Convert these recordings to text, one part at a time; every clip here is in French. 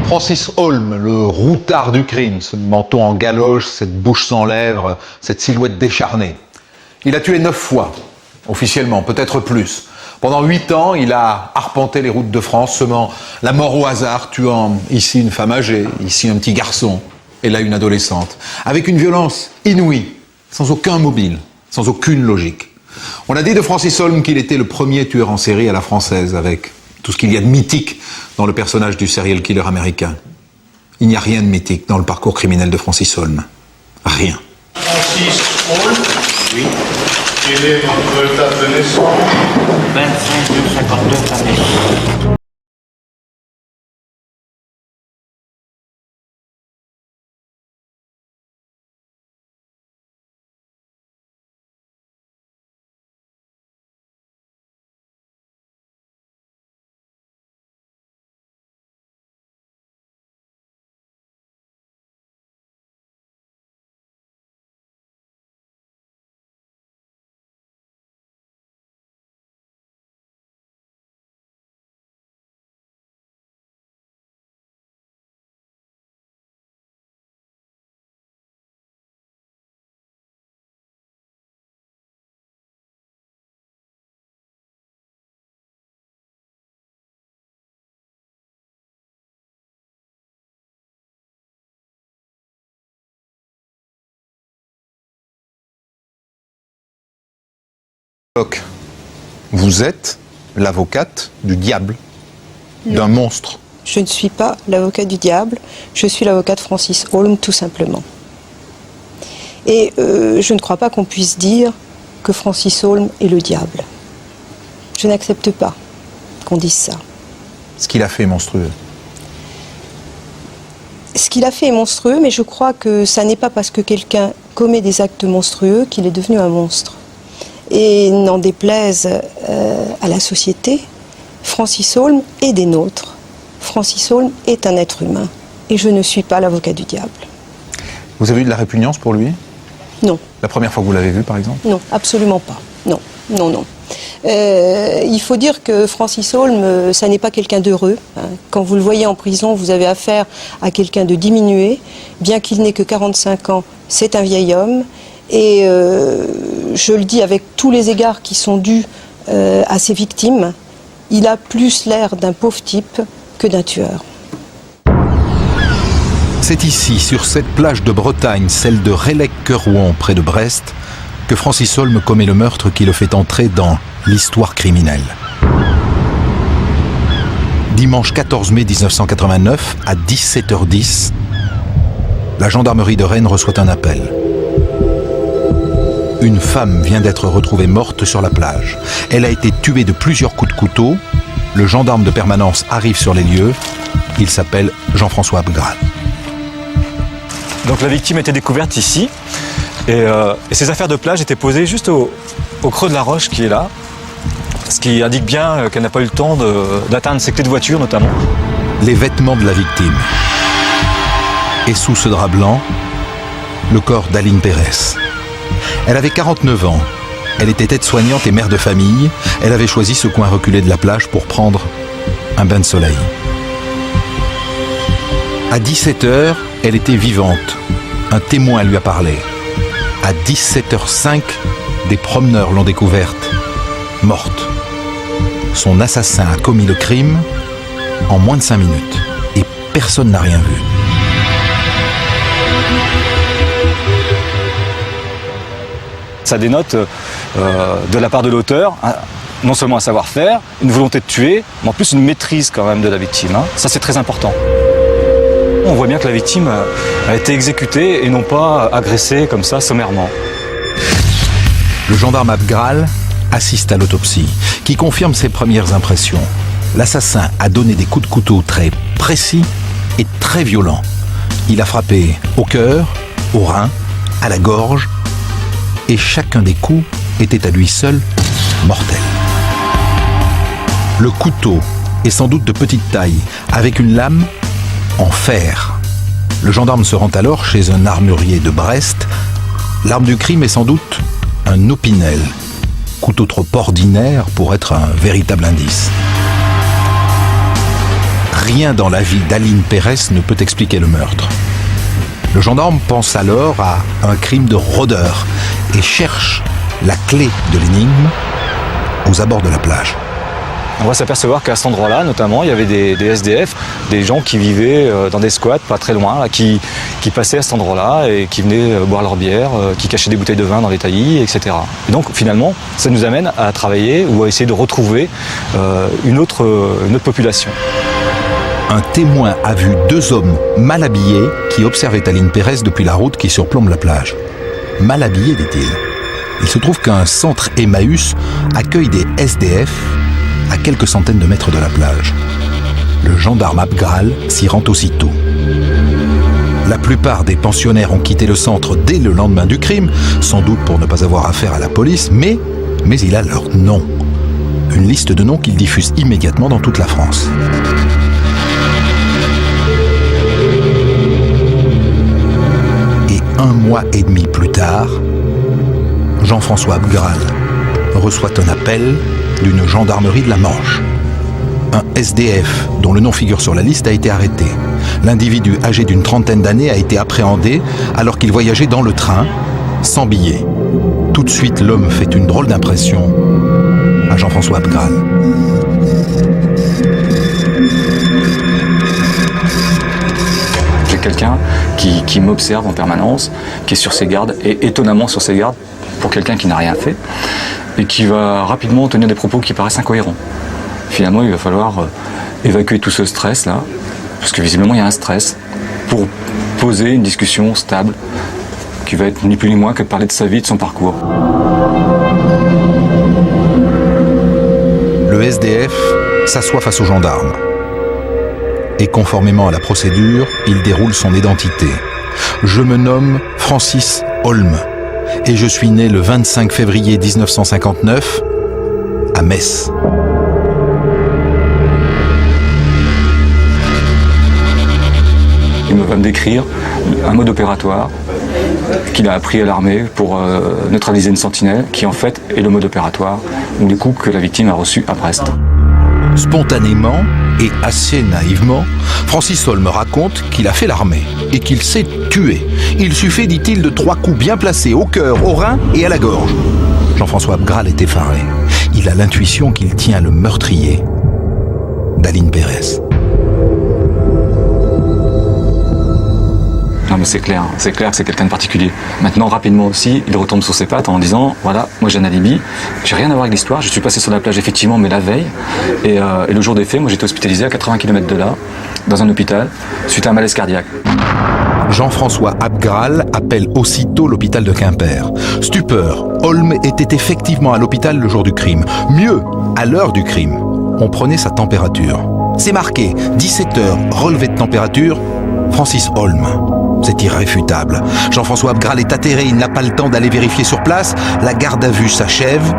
Francis Holm, le routard du crime, ce menton en galoche, cette bouche sans lèvres, cette silhouette décharnée. Il a tué 9 fois, officiellement, peut-être plus. Pendant 8 ans, il a arpenté les routes de France, semant la mort au hasard, tuant ici une femme âgée, ici un petit garçon, et là une adolescente, avec une violence inouïe, sans aucun mobile, sans aucune logique. On a dit de Francis Holm qu'il était le premier tueur en série à la française, avec tout ce qu'il y a de mythique dans le personnage du serial killer américain. Il n'y a rien de mythique dans le parcours criminel de Francis Holm. Rien. Francis Holm. Oui. Quelle est votre date de naissance? 25/52 année. Vous êtes l'avocate du diable, d'un monstre. Je ne suis pas l'avocate du diable, je suis l'avocate Francis Holm, tout simplement. Et je ne crois pas qu'on puisse dire que Francis Holm est le diable. Je n'accepte pas qu'on dise ça. Ce qu'il a fait est monstrueux. Ce qu'il a fait est monstrueux, mais je crois que ça n'est pas parce que quelqu'un commet des actes monstrueux qu'il est devenu un monstre. Et n'en déplaise à la société, Francis Holm est des nôtres. Francis Holm est un être humain. Et je ne suis pas l'avocat du diable. Vous avez eu de la répugnance pour lui? Non. La première fois que vous l'avez vu, par exemple? Non, absolument pas. Non, non, non. Il faut dire que Francis Holm, ça n'est pas quelqu'un d'heureux. Quand vous le voyez en prison, vous avez affaire à quelqu'un de diminué. Bien qu'il n'ait que 45 ans, c'est un vieil homme. Et je le dis avec tous les égards qui sont dus à ses victimes, il a plus l'air d'un pauvre type que d'un tueur. C'est ici, sur cette plage de Bretagne, celle de Relecq-Kerhouan, près de Brest, que Francis Holm commet le meurtre qui le fait entrer dans l'histoire criminelle. Dimanche 14 mai 1989, à 17h10, la gendarmerie de Rennes reçoit un appel. Une femme vient d'être retrouvée morte sur la plage. Elle a été tuée de plusieurs coups de couteau. Le gendarme de permanence arrive sur les lieux. Il s'appelle Jean-François Abgral. Donc la victime était découverte ici. Et ses affaires de plage étaient posées juste au creux de la roche qui est là. Ce qui indique bien qu'elle n'a pas eu le temps d'atteindre ses clés de voiture notamment. Les vêtements de la victime. Et sous ce drap blanc, le corps d'Aline Pérez. Elle avait 49 ans. Elle était aide-soignante et mère de famille. Elle avait choisi ce coin reculé de la plage pour prendre un bain de soleil. À 17h, elle était vivante. Un témoin lui a parlé. À 17h05, des promeneurs l'ont découverte, morte. Son assassin a commis le crime en moins de 5 minutes. Et personne n'a rien vu. Ça dénote de la part de l'auteur, non seulement un savoir-faire, une volonté de tuer, mais en plus une maîtrise quand même de la victime. Ça, c'est très important. On voit bien que la victime a été exécutée et non pas agressée comme ça, sommairement. Le gendarme Abgral assiste à l'autopsie, qui confirme ses premières impressions. L'assassin a donné des coups de couteau très précis et très violents. Il a frappé au cœur, au rein, à la gorge, et chacun des coups était à lui seul mortel. Le couteau est sans doute de petite taille, avec une lame en fer. Le gendarme se rend alors chez un armurier de Brest. L'arme du crime est sans doute un opinel, couteau trop ordinaire pour être un véritable indice. rien dans la vie d'Aline Pérez ne peut expliquer le meurtre. Le gendarme pense alors à un crime de rôdeur et cherche la clé de l'énigme aux abords de la plage. On va s'apercevoir qu'à cet endroit-là, notamment, il y avait des SDF, des gens qui vivaient dans des squats pas très loin, là, qui passaient à cet endroit-là et qui venaient boire leur bière, qui cachaient des bouteilles de vin dans les taillis, etc. Et donc finalement, ça nous amène à travailler ou à essayer de retrouver une autre population. Un témoin a vu 2 hommes mal habillés qui observaient Aline Pérez depuis la route qui surplombe la plage. Mal habillés, dit-il. Il se trouve qu'un centre Emmaüs accueille des SDF à quelques centaines de mètres de la plage. Le gendarme Abgral s'y rend aussitôt. La plupart des pensionnaires ont quitté le centre dès le lendemain du crime, sans doute pour ne pas avoir affaire à la police, mais il a leur nom. Une liste de noms qu'il diffuse immédiatement dans toute la France. Et 1 mois et demi plus tard, Jean-François Abgral reçoit un appel d'une gendarmerie de la Manche. Un SDF, dont le nom figure sur la liste, a été arrêté. L'individu âgé d'une trentaine d'années a été appréhendé alors qu'il voyageait dans le train, sans billet. Tout de suite, l'homme fait une drôle d'impression à Jean-François Abgral. J'ai quelqu'un qui m'observe en permanence, qui est sur ses gardes, et étonnamment sur ses gardes, pour quelqu'un qui n'a rien fait, et qui va rapidement tenir des propos qui paraissent incohérents. Finalement, il va falloir évacuer tout ce stress-là, parce que visiblement, il y a un stress, pour poser une discussion stable, qui va être ni plus ni moins que de parler de sa vie, de son parcours. Le SDF s'assoit face au gendarme. Et conformément à la procédure, il déroule son identité. Je me nomme Francis Holm. Et je suis né le 25 février 1959 à Metz. Il va me décrire un mode opératoire qu'il a appris à l'armée pour neutraliser une sentinelle, qui en fait est le mode opératoire ou les coups que la victime a reçus à Brest. Spontanément et assez naïvement, Francis Holm raconte qu'il a fait l'armée et qu'il sait tuer. Il suffit, dit-il, de 3 coups bien placés au cœur, au rein et à la gorge. Jean-François Abgral est effaré. Il a l'intuition qu'il tient le meurtrier d'Aline Pérez. Non mais c'est clair que c'est quelqu'un de particulier. Maintenant, rapidement aussi, il retombe sur ses pattes en disant, voilà, moi j'ai un alibi, j'ai rien à voir avec l'histoire, je suis passé sur la plage effectivement, mais la veille, et le jour des faits, moi j'étais hospitalisé à 80 km de là, dans un hôpital, suite à un malaise cardiaque. Jean-François Abgral appelle aussitôt l'hôpital de Quimper. Stupeur, Holm était effectivement à l'hôpital le jour du crime. Mieux, à l'heure du crime, on prenait sa température. C'est marqué, 17h, relevé de température, Francis Holm. C'est irréfutable. Jean-François Abgral est atterré, il n'a pas le temps d'aller vérifier sur place. La garde à vue s'achève.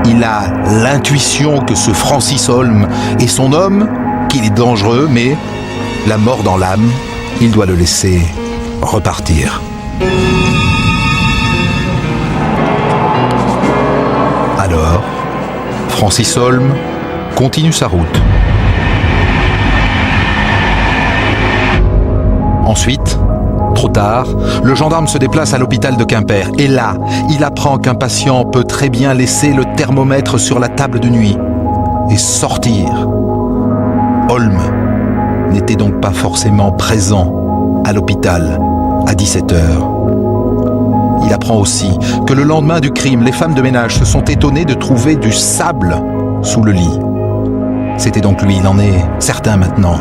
Il a l'intuition que ce Francis Holm est son homme, qu'il est dangereux, mais la mort dans l'âme, il doit le laisser repartir. Alors, Francis Holm continue sa route. Ensuite, trop tard, le gendarme se déplace à l'hôpital de Quimper. Et là, il apprend qu'un patient peut très bien laisser le thermomètre sur la table de nuit et sortir. Holm n'était donc pas forcément présent à l'hôpital à 17h. Il apprend aussi que le lendemain du crime, les femmes de ménage se sont étonnées de trouver du sable sous le lit. C'était donc lui, il en est certain maintenant.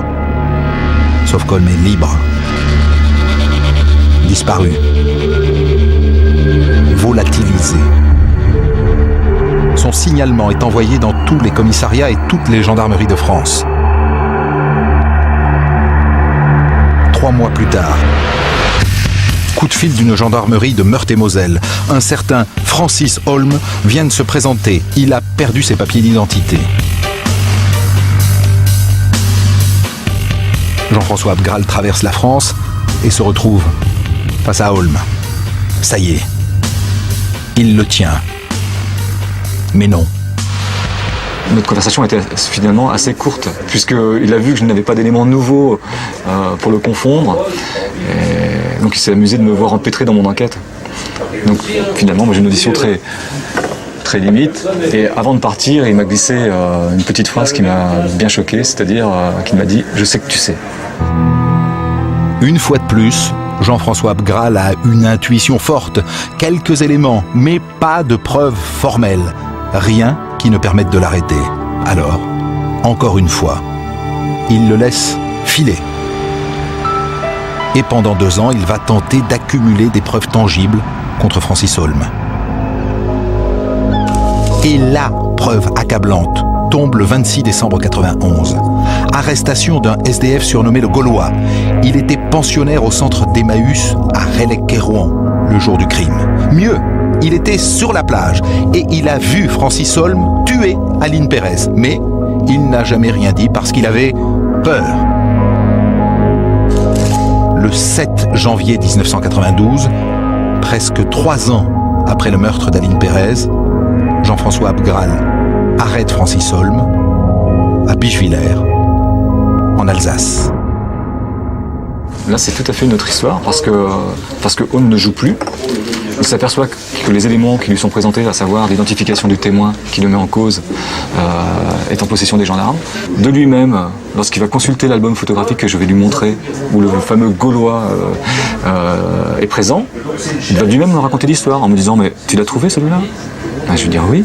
Sauf qu'Holm est libre. Disparu. Volatilisé. Son signalement est envoyé dans tous les commissariats et toutes les gendarmeries de France. 3 mois plus tard, coup de fil d'une gendarmerie de Meurthe-et-Moselle. Un certain Francis Holm vient de se présenter. Il a perdu ses papiers d'identité. Jean-François Abgral traverse la France et se retrouve face à Holm. Ça y est, il le tient. Mais non. Notre conversation était finalement assez courte, puisqu'il a vu que je n'avais pas d'éléments nouveaux pour le confondre. Et donc il s'est amusé de me voir empêtré dans mon enquête. Donc finalement, moi, j'ai une audition très limite. Et avant de partir, il m'a glissé une petite phrase qui m'a bien choqué, c'est-à-dire qu'il m'a dit « Je sais que tu sais ». Une fois de plus, Jean-François Abgral a une intuition forte, quelques éléments, mais pas de preuves formelles. Rien qui ne permette de l'arrêter. Alors, encore une fois, il le laisse filer. Et pendant 2 ans, il va tenter d'accumuler des preuves tangibles contre Francis Holm. Et la preuve accablante tombe le 26 décembre 91. Arrestation d'un SDF surnommé le Gaulois. Il était pensionnaire au centre d'Emmaüs à Relecq-Kérouan le jour du crime. Mieux, il était sur la plage et il a vu Francis Holm tuer Aline Pérez. Mais il n'a jamais rien dit parce qu'il avait peur. Le 7 janvier 1992, presque 3 ans après le meurtre d'Aline Pérez, Jean-François Abgral arrête Francis Holm à Bischwiller, en Alsace. Là, c'est tout à fait une autre histoire parce que Holm ne joue plus. Il s'aperçoit que les éléments qui lui sont présentés, à savoir l'identification du témoin qui le met en cause, est en possession des gendarmes. De lui-même, lorsqu'il va consulter l'album photographique que je vais lui montrer, où le fameux Gaulois est présent, il va lui-même me raconter l'histoire en me disant « Mais tu l'as trouvé celui-là » Je vais dire « Oui ».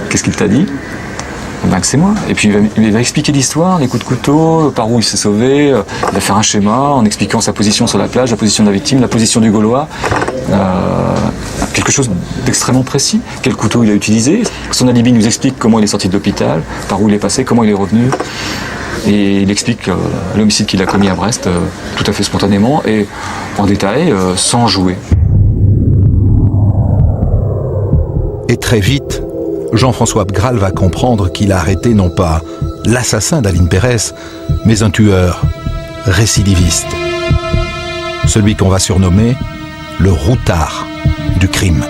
Qu'est-ce qu'il t'a dit ? Ben, que c'est moi. Et puis il va expliquer l'histoire, les coups de couteau, par où il s'est sauvé, il va faire un schéma en expliquant sa position sur la plage, la position de la victime, la position du Gaulois, quelque chose d'extrêmement précis, quel couteau il a utilisé. Son alibi nous explique comment il est sorti de l'hôpital, par où il est passé, comment il est revenu. Et il explique l'homicide qu'il a commis à Brest tout à fait spontanément et en détail, sans jouer. Et très vite, Jean-François Abgral va comprendre qu'il a arrêté non pas l'assassin d'Aline Pérez, mais un tueur récidiviste. Celui qu'on va surnommer le routard du crime.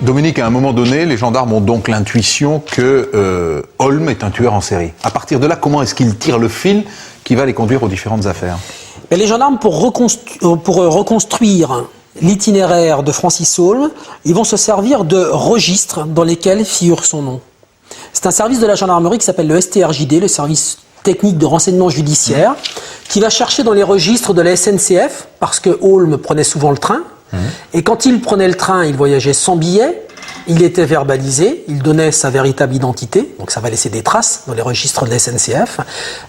Dominique, à un moment donné, les gendarmes ont donc l'intuition que Holm est un tueur en série. À partir de là, comment est-ce qu'ils tirent le fil qui va les conduire aux différentes affaires? Et les gendarmes, pour reconstruire l'itinéraire de Francis Holm, ils vont se servir de registres dans lesquels figure son nom. C'est un service de la gendarmerie qui s'appelle le STRJD, le service technique de renseignement judiciaire, qui va chercher dans les registres de la SNCF, parce que Holm prenait souvent le train, et quand il prenait le train, il voyageait sans billet, il était verbalisé, il donnait sa véritable identité, donc ça va laisser des traces dans les registres de la SNCF.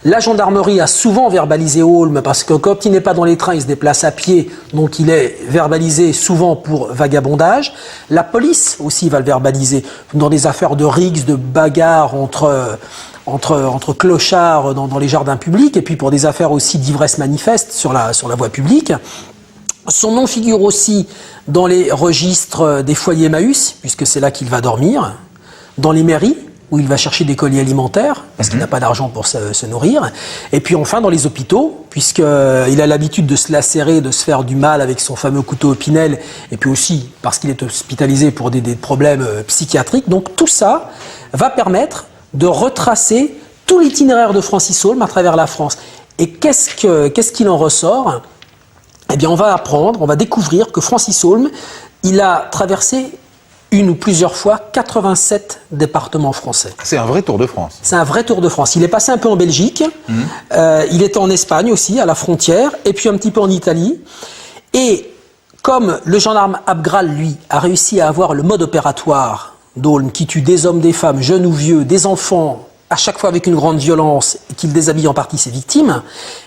La gendarmerie a souvent verbalisé Holm parce que quand il n'est pas dans les trains, il se déplace à pied, donc il est verbalisé souvent pour vagabondage. La police aussi va le verbaliser dans des affaires de rixes, de bagarres entre clochards dans les jardins publics, et puis pour des affaires aussi d'ivresse manifeste sur la voie publique. Son nom figure aussi dans les registres des foyers Emmaüs, puisque c'est là qu'il va dormir, dans les mairies, où il va chercher des colis alimentaires, parce qu'il n'a pas d'argent pour se nourrir, et puis enfin dans les hôpitaux, puisqu'il a l'habitude de se lacérer, de se faire du mal avec son fameux couteau Opinel, et puis aussi parce qu'il est hospitalisé pour des problèmes psychiatriques. Donc tout ça va permettre de retracer tout l'itinéraire de Francis Holm à travers la France. Et qu'est-ce qu'il en ressort ? Eh bien, on va découvrir que Francis Holm, il a traversé une ou plusieurs fois 87 départements français. C'est un vrai Tour de France. C'est un vrai Tour de France. Il est passé un peu en Belgique, il était en Espagne aussi, à la frontière, et puis un petit peu en Italie. Et comme le gendarme Abgral, lui, a réussi à avoir le mode opératoire d'Holm, qui tue des hommes, des femmes, jeunes ou vieux, des enfants, à chaque fois avec une grande violence, qu'il déshabille en partie ses victimes.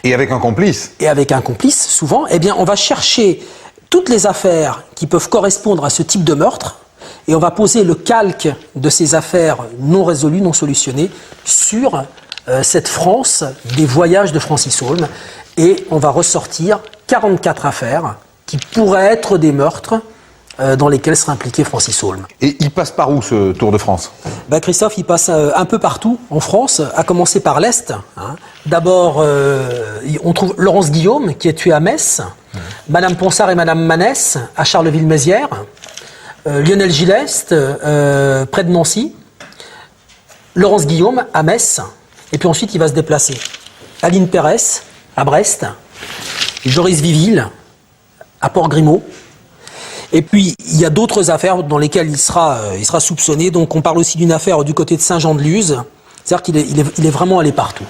Et avec un complice. Et avec un complice, souvent. Eh bien, on va chercher toutes les affaires qui peuvent correspondre à ce type de meurtre, et on va poser le calque de ces affaires non résolues, non solutionnées, sur cette France des voyages de Francis Holm. Et on va ressortir 44 affaires qui pourraient être des meurtres dans lesquels serait impliqué Francis Holm. Et il passe par où ce Tour de France? Christophe, il passe un peu partout en France, à commencer par l'Est. D'abord, on trouve Laurence Guillaume, qui est tuée à Metz, Madame Ponsard et Madame Manès, à Charleville-Mézières, Lionel Gilleste, près de Nancy, Laurence Guillaume, à Metz, et puis ensuite il va se déplacer. Aline Pérès, à Brest, Joris Viville, à Port-Grimaud. Et puis, il y a d'autres affaires dans lesquelles il sera soupçonné. Donc, on parle aussi d'une affaire du côté de Saint-Jean-de-Luz. C'est-à-dire qu'il est vraiment allé partout.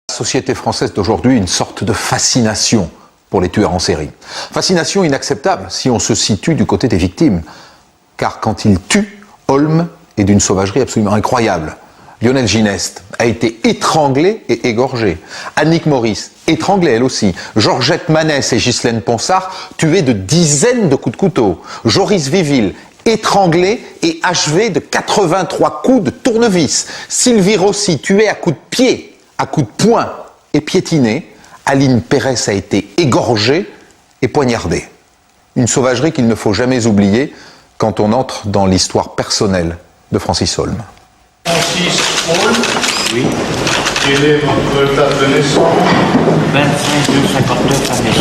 La société française d'aujourd'hui, une sorte de fascination pour les tueurs en série. Fascination inacceptable si on se situe du côté des victimes. Car quand il tue, Holm est d'une sauvagerie absolument incroyable. Lionel Gineste a été étranglé et égorgé. Annick Maurice, étranglée elle aussi. Georgette Manès et Ghislaine Ponsard, tuées de dizaines de coups de couteau. Joris Viville, étranglé et achevé de 83 coups de tournevis. Sylvie Rossi, tuée à coups de pied, à coups de poing et piétinée. Aline Pérès a été égorgée et poignardée. Une sauvagerie qu'il ne faut jamais oublier quand on entre dans l'histoire personnelle de Francis Holm. Francis Holm, oui. Quelle est votre date de naissance? 25/2/59 année.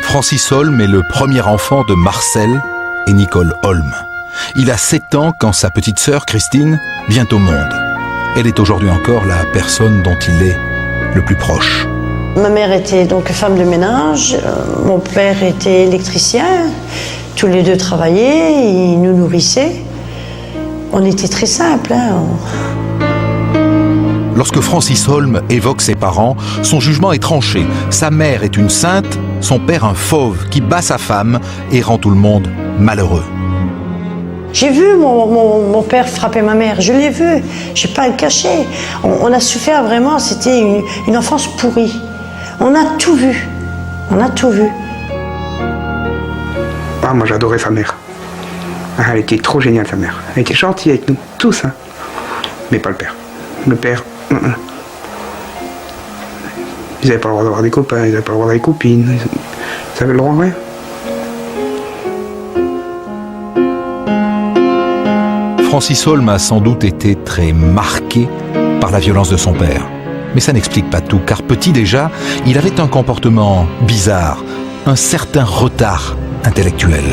Francis Holm est le premier enfant de Marcel et Nicole Holm. Il a 7 ans quand sa petite sœur Christine vient au monde. Elle est aujourd'hui encore la personne dont il est le plus proche. Ma mère était donc femme de ménage, mon père était électricien, tous les deux travaillaient, ils nous nourrissaient. On était très simples. Lorsque Francis Holm évoque ses parents, son jugement est tranché. Sa mère est une sainte, son père un fauve qui bat sa femme et rend tout le monde malheureux. J'ai vu mon père frapper ma mère, je l'ai vu, je ne vais pas le cacher. On a souffert vraiment, c'était une enfance pourrie. On a tout vu, Ah, moi j'adorais sa mère. Elle était trop géniale, sa mère. Elle était gentille avec nous, tous, hein. Mais pas le père. Le père, ils n'avaient pas le droit d'avoir des copains, ils n'avaient pas le droit d'avoir des copines. Ils avaient le droit à rien. Francis Holm a sans doute été très marqué par la violence de son père. Mais ça n'explique pas tout, car petit déjà, il avait un comportement bizarre, un certain retard intellectuel.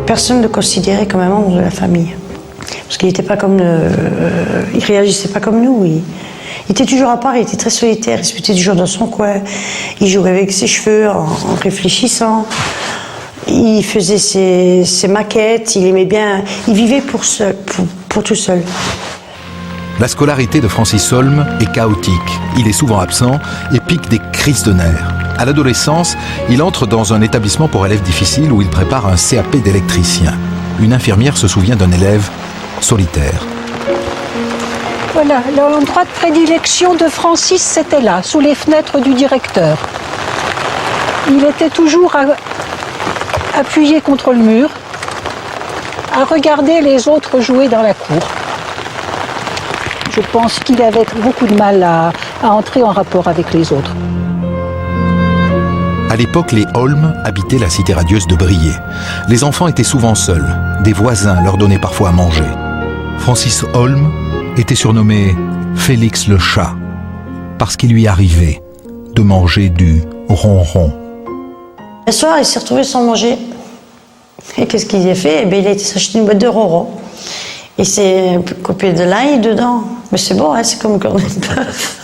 Personne ne le considérait comme un membre de la famille. Parce qu'il n'était pas comme il réagissait pas comme nous. Il était toujours à part, il était très solitaire, il se mettait toujours dans son coin. Il jouait avec ses cheveux en réfléchissant. Il faisait ses maquettes, il aimait bien. Il vivait pour tout seul. La scolarité de Francis Holm est chaotique. Il est souvent absent et pique des crises de nerfs. À l'adolescence, il entre dans un établissement pour élèves difficiles où il prépare un CAP d'électricien. Une infirmière se souvient d'un élève solitaire. Voilà, l'endroit de prédilection de Francis, c'était là, sous les fenêtres du directeur. Il était toujours appuyé contre le mur, à regarder les autres jouer dans la cour. Je pense qu'il avait beaucoup de mal à entrer en rapport avec les autres. À l'époque, les Holm habitaient la cité radieuse de Briey. Les enfants étaient souvent seuls. Des voisins leur donnaient parfois à manger. Francis Holm était surnommé Félix le chat, parce qu'il lui arrivait de manger du ronron. Le soir, il s'est retrouvé sans manger. Et qu'est-ce qu'il a fait? Il a été s'acheter une boîte de ronron. Il s'est coupé de l'ail dedans. Mais c'est bon, hein, c'est comme cornet de bœuf.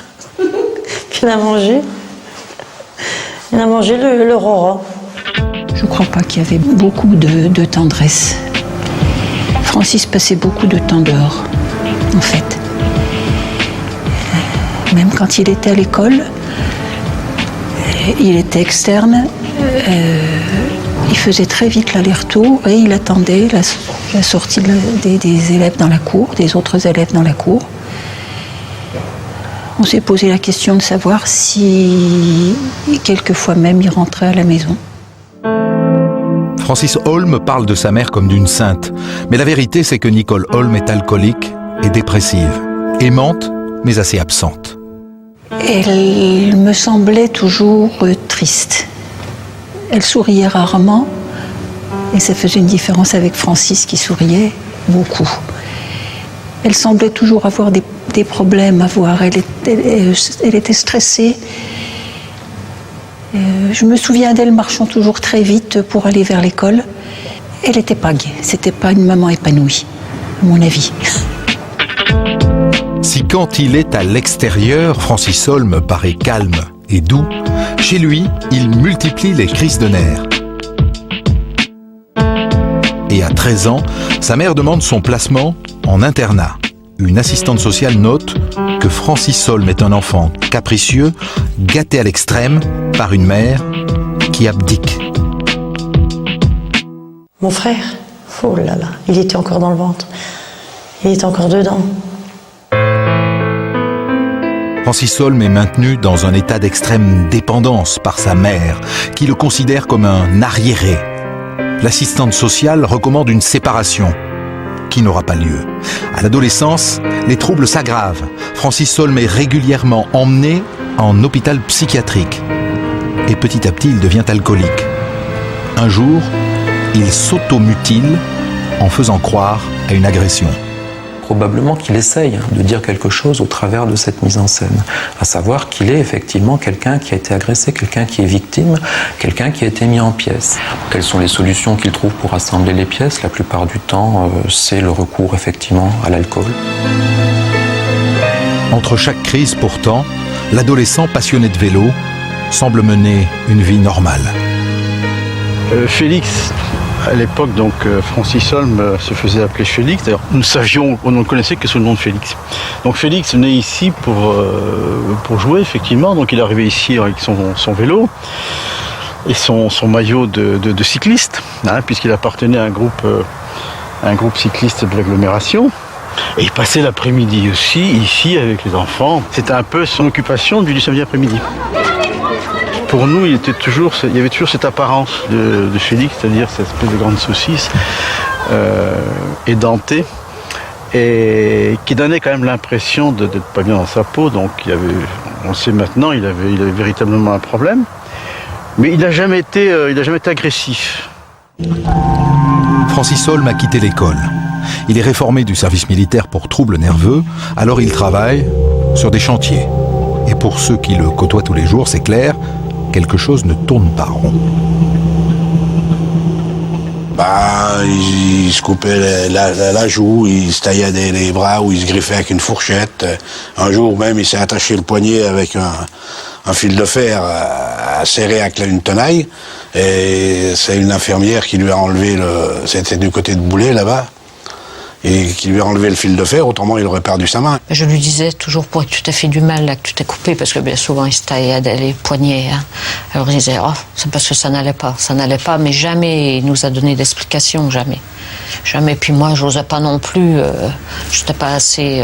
Puis il a mangé. Il a mangé le ronron. Je ne crois pas qu'il y avait beaucoup de tendresse. Francis passait beaucoup de temps dehors, en fait. Même quand il était à l'école, il était externe. Il faisait très vite l'aller-retour et il attendait la sortie des élèves dans la cour, des autres élèves dans la cour. On s'est posé la question de savoir si, quelquefois même, il rentrait à la maison. Francis Holm parle de sa mère comme d'une sainte. Mais la vérité, c'est que Nicole Holm est alcoolique et dépressive. Aimante, mais assez absente. Elle me semblait toujours triste. Elle souriait rarement. Et ça faisait une différence avec Francis qui souriait beaucoup. Elle semblait toujours avoir des problèmes à voir. Elle était stressée. Je me souviens d'elle marchant toujours très vite pour aller vers l'école. Elle n'était pas gaie. C'était pas une maman épanouie, à mon avis. Si quand il est à l'extérieur, Francis Holm paraît calme et doux, chez lui, il multiplie les crises de nerfs. Et à 13 ans, sa mère demande son placement en internat. Une assistante sociale note que Francis Holm est un enfant capricieux, gâté à l'extrême par une mère qui abdique. Mon frère, oh là là, il était encore dans le ventre. Il était encore dedans. Francis Holm est maintenu dans un état d'extrême dépendance par sa mère, qui le considère comme un arriéré. L'assistante sociale recommande une séparation, qui n'aura pas lieu. À l'adolescence, les troubles s'aggravent. Francis Holm est régulièrement emmené en hôpital psychiatrique. Et petit à petit, il devient alcoolique. Un jour, il s'automutile en faisant croire à une agression. Probablement qu'il essaye de dire quelque chose au travers de cette mise en scène, à savoir qu'il est effectivement quelqu'un qui a été agressé, quelqu'un qui est victime, quelqu'un qui a été mis en pièces. Quelles sont les solutions qu'il trouve pour assembler les pièces? La plupart du temps, c'est le recours effectivement à l'alcool. Entre chaque crise pourtant, l'adolescent passionné de vélo semble mener une vie normale. Félix, à l'époque, donc Francis Holm se faisait appeler Félix. D'ailleurs, on ne le connaissait que sous le nom de Félix. Donc Félix venait ici pour jouer, effectivement. Donc il est arrivé ici avec son vélo et son maillot de cycliste, hein, puisqu'il appartenait à un groupe cycliste de l'agglomération. Et il passait l'après-midi aussi, ici, avec les enfants. C'était un peu son occupation du samedi après-midi. Pour nous, il y avait toujours cette apparence de Félix, c'est-à-dire cette espèce de grande saucisse édentée, et qui donnait quand même l'impression d'être pas bien dans sa peau. Donc on le sait maintenant, il avait véritablement un problème, mais il n'a jamais été agressif. Francis Holm a quitté l'école. Il est réformé du service militaire pour troubles nerveux, alors il travaille sur des chantiers. Et pour ceux qui le côtoient tous les jours, c'est clair, quelque chose ne tourne pas rond. Il se coupait la joue, il se taillait les bras ou il se griffait avec une fourchette. Un jour même, il s'est attaché le poignet avec un fil de fer serré avec une tenaille. Et c'est une infirmière qui lui a enlevé c'était du côté de Boulay là-bas, et qui lui a enlevé le fil de fer, autrement il aurait perdu sa main. Je lui disais toujours, pourquoi tu t'es fait du mal là, que tu t'es coupé, parce que bien souvent il se taillait les poignets. Hein. Alors il disait, c'est parce que ça n'allait pas, mais jamais il nous a donné d'explication, jamais. Jamais, puis moi j'osais pas non plus, j'étais pas assez...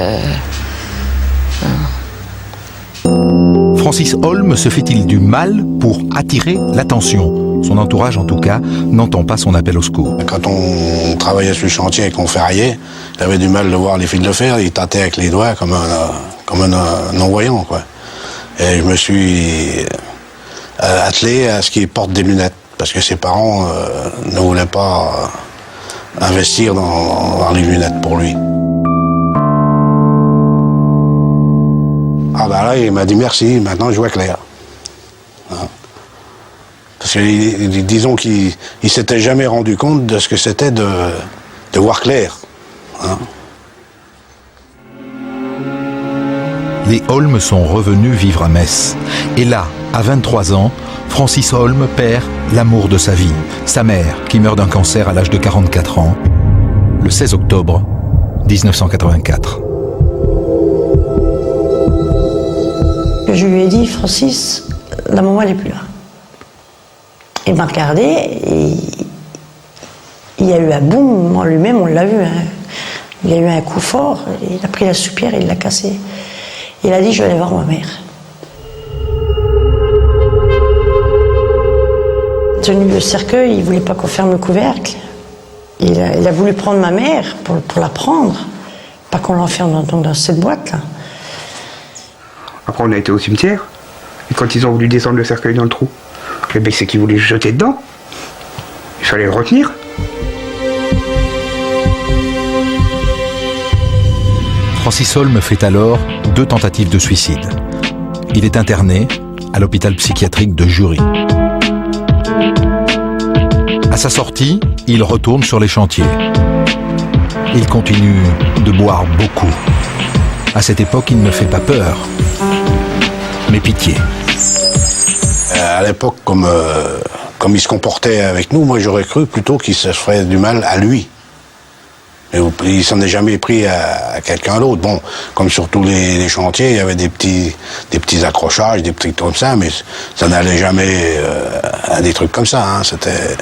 Francis Holm se fait-il du mal pour attirer l'attention? Son entourage, en tout cas, n'entend pas son appel au secours. Quand on travaillait sur le chantier et qu'on ferraillait, il avait du mal de voir les fils de fer, il tâtait avec les doigts comme un non-voyant, quoi. Et je me suis attelé à ce qu'il porte des lunettes, parce que ses parents ne voulaient pas investir dans les lunettes pour lui. Là, il m'a dit merci, maintenant je vois clair. Hein. Parce que disons qu'il ne s'était jamais rendu compte de ce que c'était de voir clair. Hein. Les Holm sont revenus vivre à Metz. Et là, à 23 ans, Francis Holm perd l'amour de sa vie. Sa mère, qui meurt d'un cancer à l'âge de 44 ans, le 16 octobre 1984. Je lui ai dit, Francis, la maman elle n'est plus là. Il m'a regardé et il y a eu un boum en lui-même, on l'a vu. Hein. Il y a eu un coup fort, il a pris la soupière et il l'a cassé. Il a dit, je vais aller voir ma mère. Tenu le cercueil, il voulait pas qu'on ferme le couvercle. Il a voulu prendre ma mère pour la prendre, pas qu'on l'enferme dans cette boîte-là. Après, on a été au cimetière, et quand ils ont voulu descendre le cercueil dans le trou, le mec, c'est qu'ils voulaient se jeter dedans. Il fallait le retenir. Francis Holm fait alors 2 tentatives de suicide. Il est interné à l'hôpital psychiatrique de Jury. À sa sortie, il retourne sur les chantiers. Il continue de boire beaucoup. À cette époque, il ne fait pas peur, mais pitié. À l'époque, comme il se comportait avec nous, moi j'aurais cru plutôt qu'il se ferait du mal à lui. Mais il s'en est jamais pris à quelqu'un d'autre. Bon, comme sur tous les chantiers, il y avait des petits accrochages, des petits trucs comme ça, mais ça n'allait jamais à des trucs comme ça. Hein. C'était...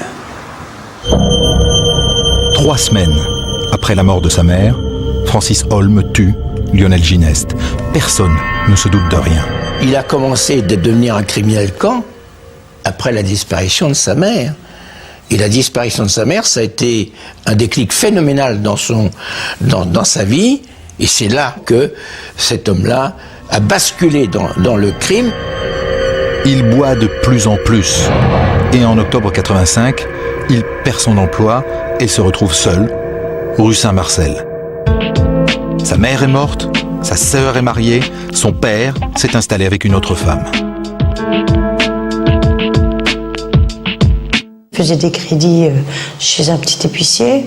3 semaines après la mort de sa mère, Francis Holm tue Lionel Gineste. Personne ne se doute de rien. Il a commencé de devenir un criminel quand après la disparition de sa mère. Et la disparition de sa mère, ça a été un déclic phénoménal dans sa vie. Et c'est là que cet homme-là a basculé dans le crime. Il boit de plus en plus. Et en octobre 85, il perd son emploi et se retrouve seul, rue Saint-Marcel. Sa mère est morte, sa sœur est mariée, son père s'est installé avec une autre femme. Il faisait des crédits chez un petit épicier.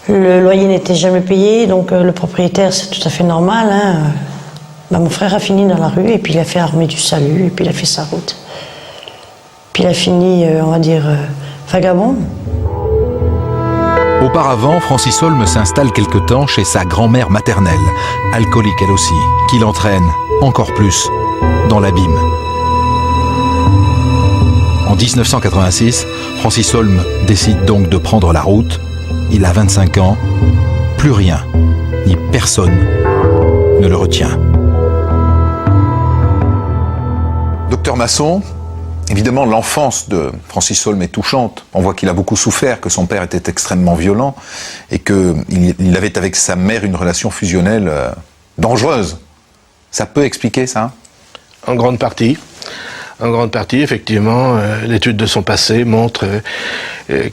Le loyer n'était jamais payé, donc le propriétaire, c'est tout à fait normal. Hein. Mon frère a fini dans la rue, et puis il a fait Armée du Salut, et puis il a fait sa route. Puis il a fini, on va dire, vagabond. Auparavant, Francis Holm s'installe quelque temps chez sa grand-mère maternelle, alcoolique elle aussi, qui l'entraîne encore plus dans l'abîme. En 1986, Francis Holm décide donc de prendre la route. Il a 25 ans, plus rien, ni personne ne le retient. Docteur Masson, évidemment, l'enfance de Francis Holm est touchante. On voit qu'il a beaucoup souffert, que son père était extrêmement violent et qu'il avait avec sa mère une relation fusionnelle dangereuse. Ça peut expliquer ça? En grande partie. En grande partie, effectivement, l'étude de son passé montre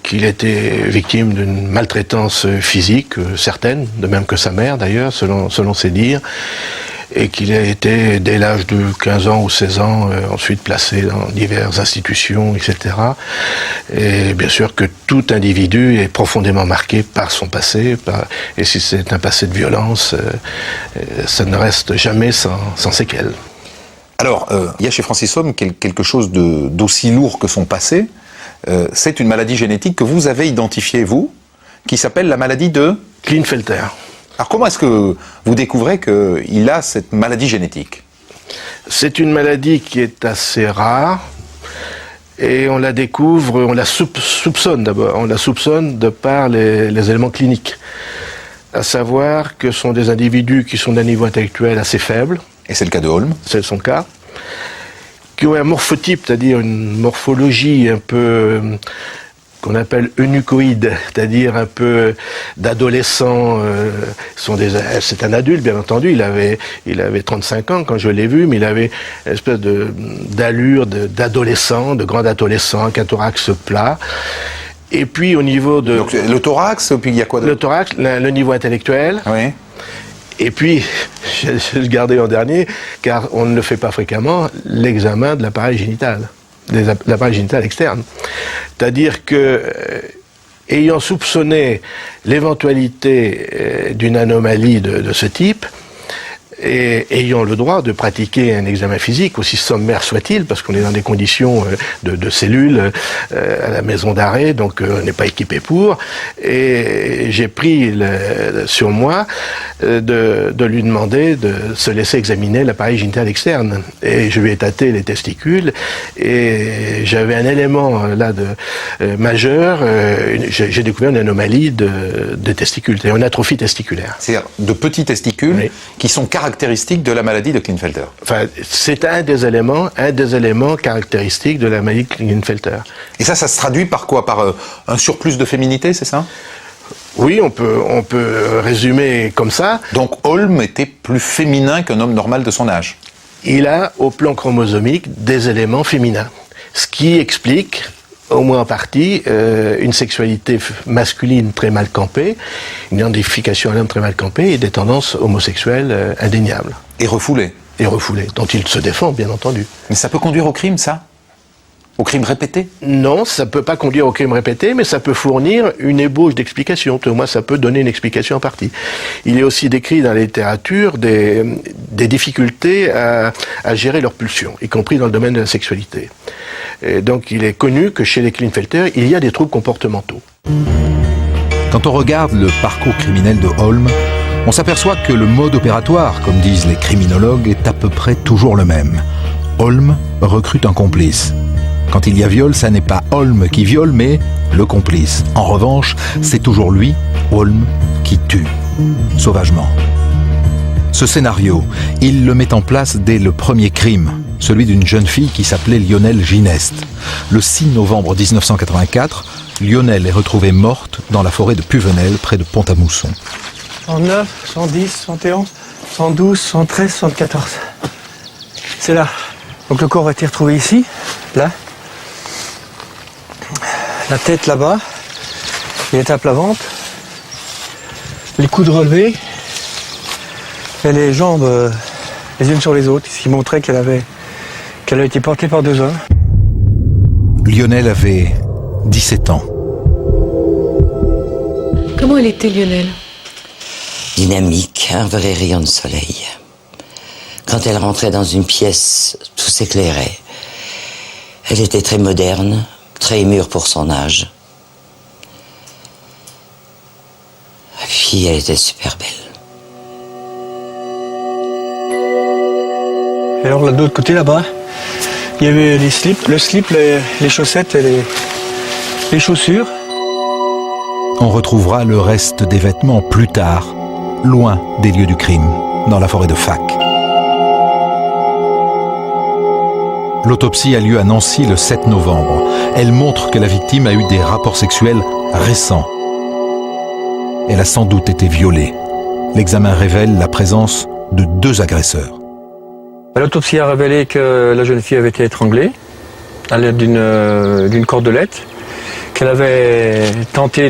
qu'il était victime d'une maltraitance physique certaine, de même que sa mère d'ailleurs, selon ses dires, et qu'il a été, dès l'âge de 15 ans ou 16 ans, ensuite placé dans diverses institutions, etc. Et bien sûr que tout individu est profondément marqué par son passé, et si c'est un passé de violence, ça ne reste jamais sans séquelles. Alors, il y a chez Francis Holm quelque chose d'aussi lourd que son passé. C'est une maladie génétique que vous avez identifiée, vous, qui s'appelle la maladie de Klinefelter. Alors, comment est-ce que vous découvrez qu'il a cette maladie génétique? C'est une maladie qui est assez rare, et on la découvre, on la soupçonne d'abord. On la soupçonne de par les éléments cliniques. À savoir que ce sont des individus qui sont d'un niveau intellectuel assez faible. Et c'est le cas de Holm. C'est son cas. Qui ont un morphotype, c'est-à-dire une morphologie un peu qu'on appelle eunuchoïde, c'est-à-dire un peu d'adolescent. C'est un adulte, bien entendu. Il avait 35 ans quand je l'ai vu, mais il avait une espèce d'allure d'adolescent, de grand adolescent, avec un thorax plat. Et puis au niveau de... Donc le thorax, puis il y a quoi d'autre? Le thorax, le niveau intellectuel. Oui. Et puis, je le gardais en dernier, car on ne le fait pas fréquemment, l'examen de l'appareil génital, de l'appareil génital externe. C'est-à-dire que, ayant soupçonné l'éventualité d'une anomalie de ce type, et ayant le droit de pratiquer un examen physique, aussi sommaire soit-il, parce qu'on est dans des conditions de cellules à la maison d'arrêt, donc on n'est pas équipé pour, et j'ai pris sur moi de lui demander de se laisser examiner l'appareil génital externe. Et je lui ai tâté les testicules, et j'avais un élément là majeur, j'ai découvert une anomalie de testicules, c'est-à-dire une atrophie testiculaire. C'est-à-dire de petits testicules qui sont caractérisés caractéristique de la maladie de Klinefelter. Enfin, c'est un des éléments caractéristiques de la maladie de Klinefelter. Et ça se traduit par quoi? Par un surplus de féminité, c'est ça? Oui, on peut résumer comme ça. Donc Holm était plus féminin qu'un homme normal de son âge. Il a, au plan chromosomique, des éléments féminins. Ce qui explique, au moins en partie, une sexualité masculine très mal campée, une identification à l'homme très mal campé et des tendances homosexuelles indéniables. Et refoulées. Et refoulées, dont il se défend, bien entendu. Mais ça peut conduire au crime, ça? Au crime répété? Non, ça ne peut pas conduire au crime répété, mais ça peut fournir une ébauche d'explication. Au moins, ça peut donner une explication en partie. Il est aussi décrit dans la littérature des difficultés à gérer leurs pulsions, y compris dans le domaine de la sexualité. Et donc, il est connu que chez les Klinefelter, il y a des troubles comportementaux. Quand on regarde le parcours criminel de Holm, on s'aperçoit que le mode opératoire, comme disent les criminologues, est à peu près toujours le même. Holm recrute un complice. Quand il y a viol, ça n'est pas Holm qui viole, mais le complice. En revanche, c'est toujours lui, Holm, qui tue, sauvagement. Ce scénario, il le met en place dès le premier crime, celui d'une jeune fille qui s'appelait Lionel Gineste. Le 6 novembre 1984, Lionel est retrouvée morte dans la forêt de Puvenel, près de Pont-à-Mousson. 109, 110, 111, 112, 113, 114. C'est là. Donc le corps a été retrouvé ici, là. La tête là-bas, il est à plat ventre, les coudes relevés et les jambes les unes sur les autres, ce qui montrait qu'elle avait été portée par deux hommes. Lionel avait 17 ans. Comment elle était, Lionel? Dynamique, un vrai rayon de soleil. Quand elle rentrait dans une pièce, tout s'éclairait. Elle était très moderne, très mûre pour son âge. Et puis, elle était super belle. Et alors là, de l'autre côté, là-bas, il y avait les slips, le slip, les chaussettes et les chaussures. On retrouvera le reste des vêtements plus tard, loin des lieux du crime, dans la forêt de Fac. L'autopsie a lieu à Nancy le 7 novembre. Elle montre que la victime a eu des rapports sexuels récents. Elle a sans doute été violée. L'examen révèle la présence de 2 agresseurs. L'autopsie a révélé que la jeune fille avait été étranglée à l'aide d'une cordelette, qu'elle avait tenté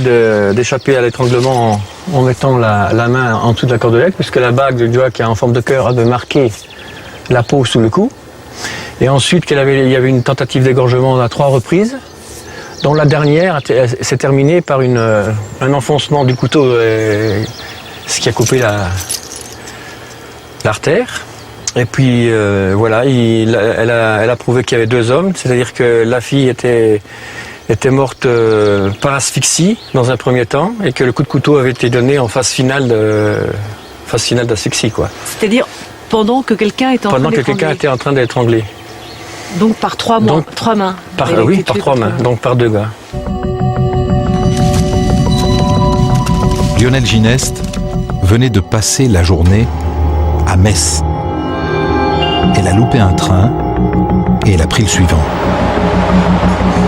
d'échapper à l'étranglement en mettant la main en dessous de la cordelette, puisque la bague de doigt qui est en forme de cœur avait marqué la peau sous le cou. Et ensuite, il y avait une tentative d'égorgement à 3 reprises, dont la dernière s'est terminée par un enfoncement du couteau, ce qui a coupé l'artère. Et puis voilà, elle a prouvé qu'il y avait 2 hommes, c'est-à-dire que la fille était morte par asphyxie dans un premier temps, et que le coup de couteau avait été donné en phase finale d'asphyxie, quoi. C'est-à-dire pendant que quelqu'un était en train d'étrangler. Pendant que quelqu'un était en train d'étrangler. Donc par 3 mains. Oui, par 3 mains, donc par 2 gars. Lionel Gineste venait de passer la journée à Metz. Elle a loupé un train et elle a pris le suivant.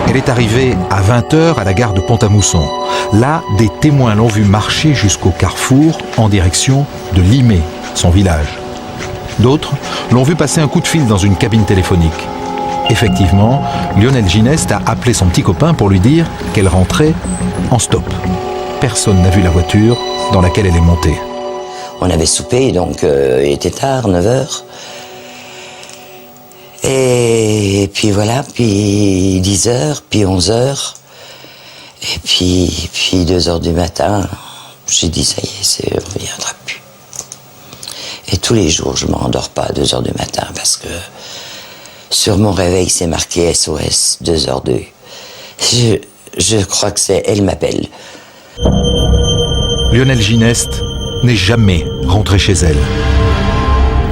Elle est arrivée à 20h à la gare de Pont-à-Mousson. Là, des témoins l'ont vue marcher jusqu'au carrefour en direction de Limay, son village. D'autres l'ont vu passer un coup de fil dans une cabine téléphonique. Effectivement, Lionel Gineste a appelé son petit copain pour lui dire qu'elle rentrait en stop. Personne n'a vu la voiture dans laquelle elle est montée. On avait soupé, donc il était tard, 9h. Et puis voilà, puis 10h, puis 11h. Et puis 2h du matin, j'ai dit ça y est, on ne reviendra plus. Et tous les jours, je ne m'endors pas à 2h du matin parce que sur mon réveil, c'est marqué SOS 2h02. Je crois que c'est Elle m'appelle. Lionel Gineste n'est jamais rentré chez elle.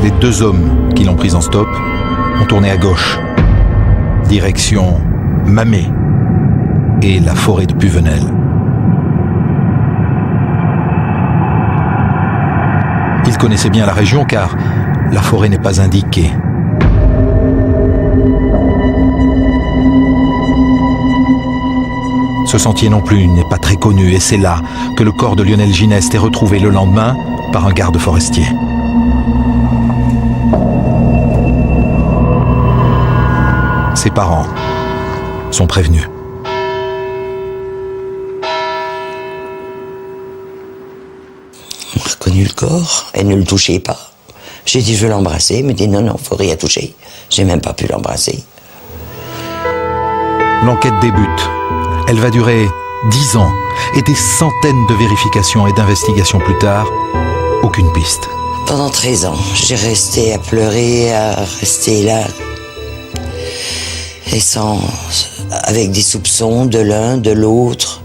Les 2 hommes qui l'ont prise en stop ont tourné à gauche, direction Mamet et la forêt de Puvenel. Il connaissait bien la région car la forêt n'est pas indiquée. Ce sentier non plus n'est pas très connu et c'est là que le corps de Lionel Gineste est retrouvé le lendemain par un garde forestier. Ses parents sont prévenus. On a reconnu le corps, elle ne le touchait pas. J'ai dit je veux l'embrasser, elle me dit non, faut rien toucher. J'ai même pas pu l'embrasser. L'enquête débute. Elle va durer 10 ans et des centaines de vérifications et d'investigations plus tard, aucune piste. Pendant 13 ans, j'ai resté à pleurer, à rester là. Et avec des soupçons de l'un, de l'autre.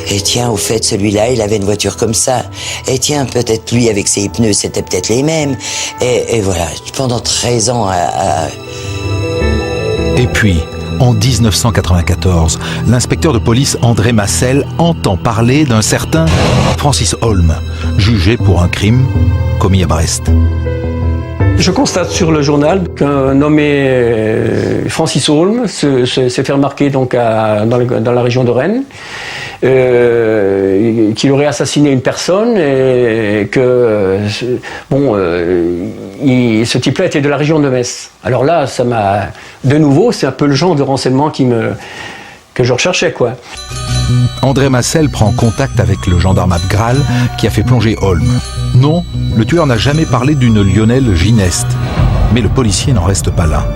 Et tiens, au fait, celui-là, il avait une voiture comme ça. Et tiens, peut-être lui, avec ses pneus, c'était peut-être les mêmes. Et voilà, pendant 13 ans Et puis, en 1994, l'inspecteur de police André Massel entend parler d'un certain Francis Holm, jugé pour un crime commis à Brest. Je constate sur le journal qu'un nommé Francis Holm s'est fait remarquer donc dans la région de Rennes, qu'il aurait assassiné une personne et que ce type-là était de la région de Metz. Alors là, ça m'a de nouveau, c'est un peu le genre de renseignement que je recherchais, quoi. André Massel prend contact avec le gendarme Abgral qui a fait plonger Holm. Non, le tueur n'a jamais parlé d'une Lionel Gineste. Mais le policier n'en reste pas là.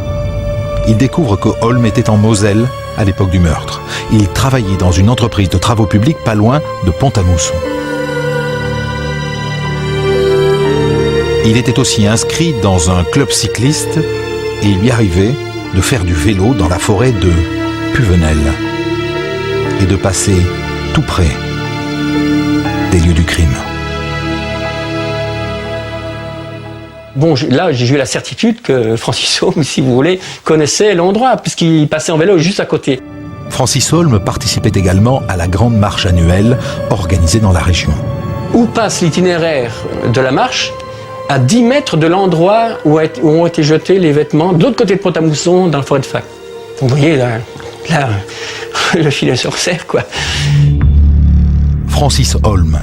Il découvre que Holm était en Moselle à l'époque du meurtre. Il travaillait dans une entreprise de travaux publics pas loin de Pont-à-Mousson. Il était aussi inscrit dans un club cycliste et il lui arrivait de faire du vélo dans la forêt de Puvenel et de passer tout près des lieux du crime. Bon, là, j'ai eu la certitude que Francis Holm, si vous voulez, connaissait l'endroit, puisqu'il passait en vélo juste à côté. Francis Holm participait également à la grande marche annuelle organisée dans la région. Où passe l'itinéraire de la marche? À 10 mètres de l'endroit où ont été jetés les vêtements de l'autre côté de Pont-à-Mousson, dans la forêt de Fac. Vous voyez, là le filet sur serre, quoi. Francis Holm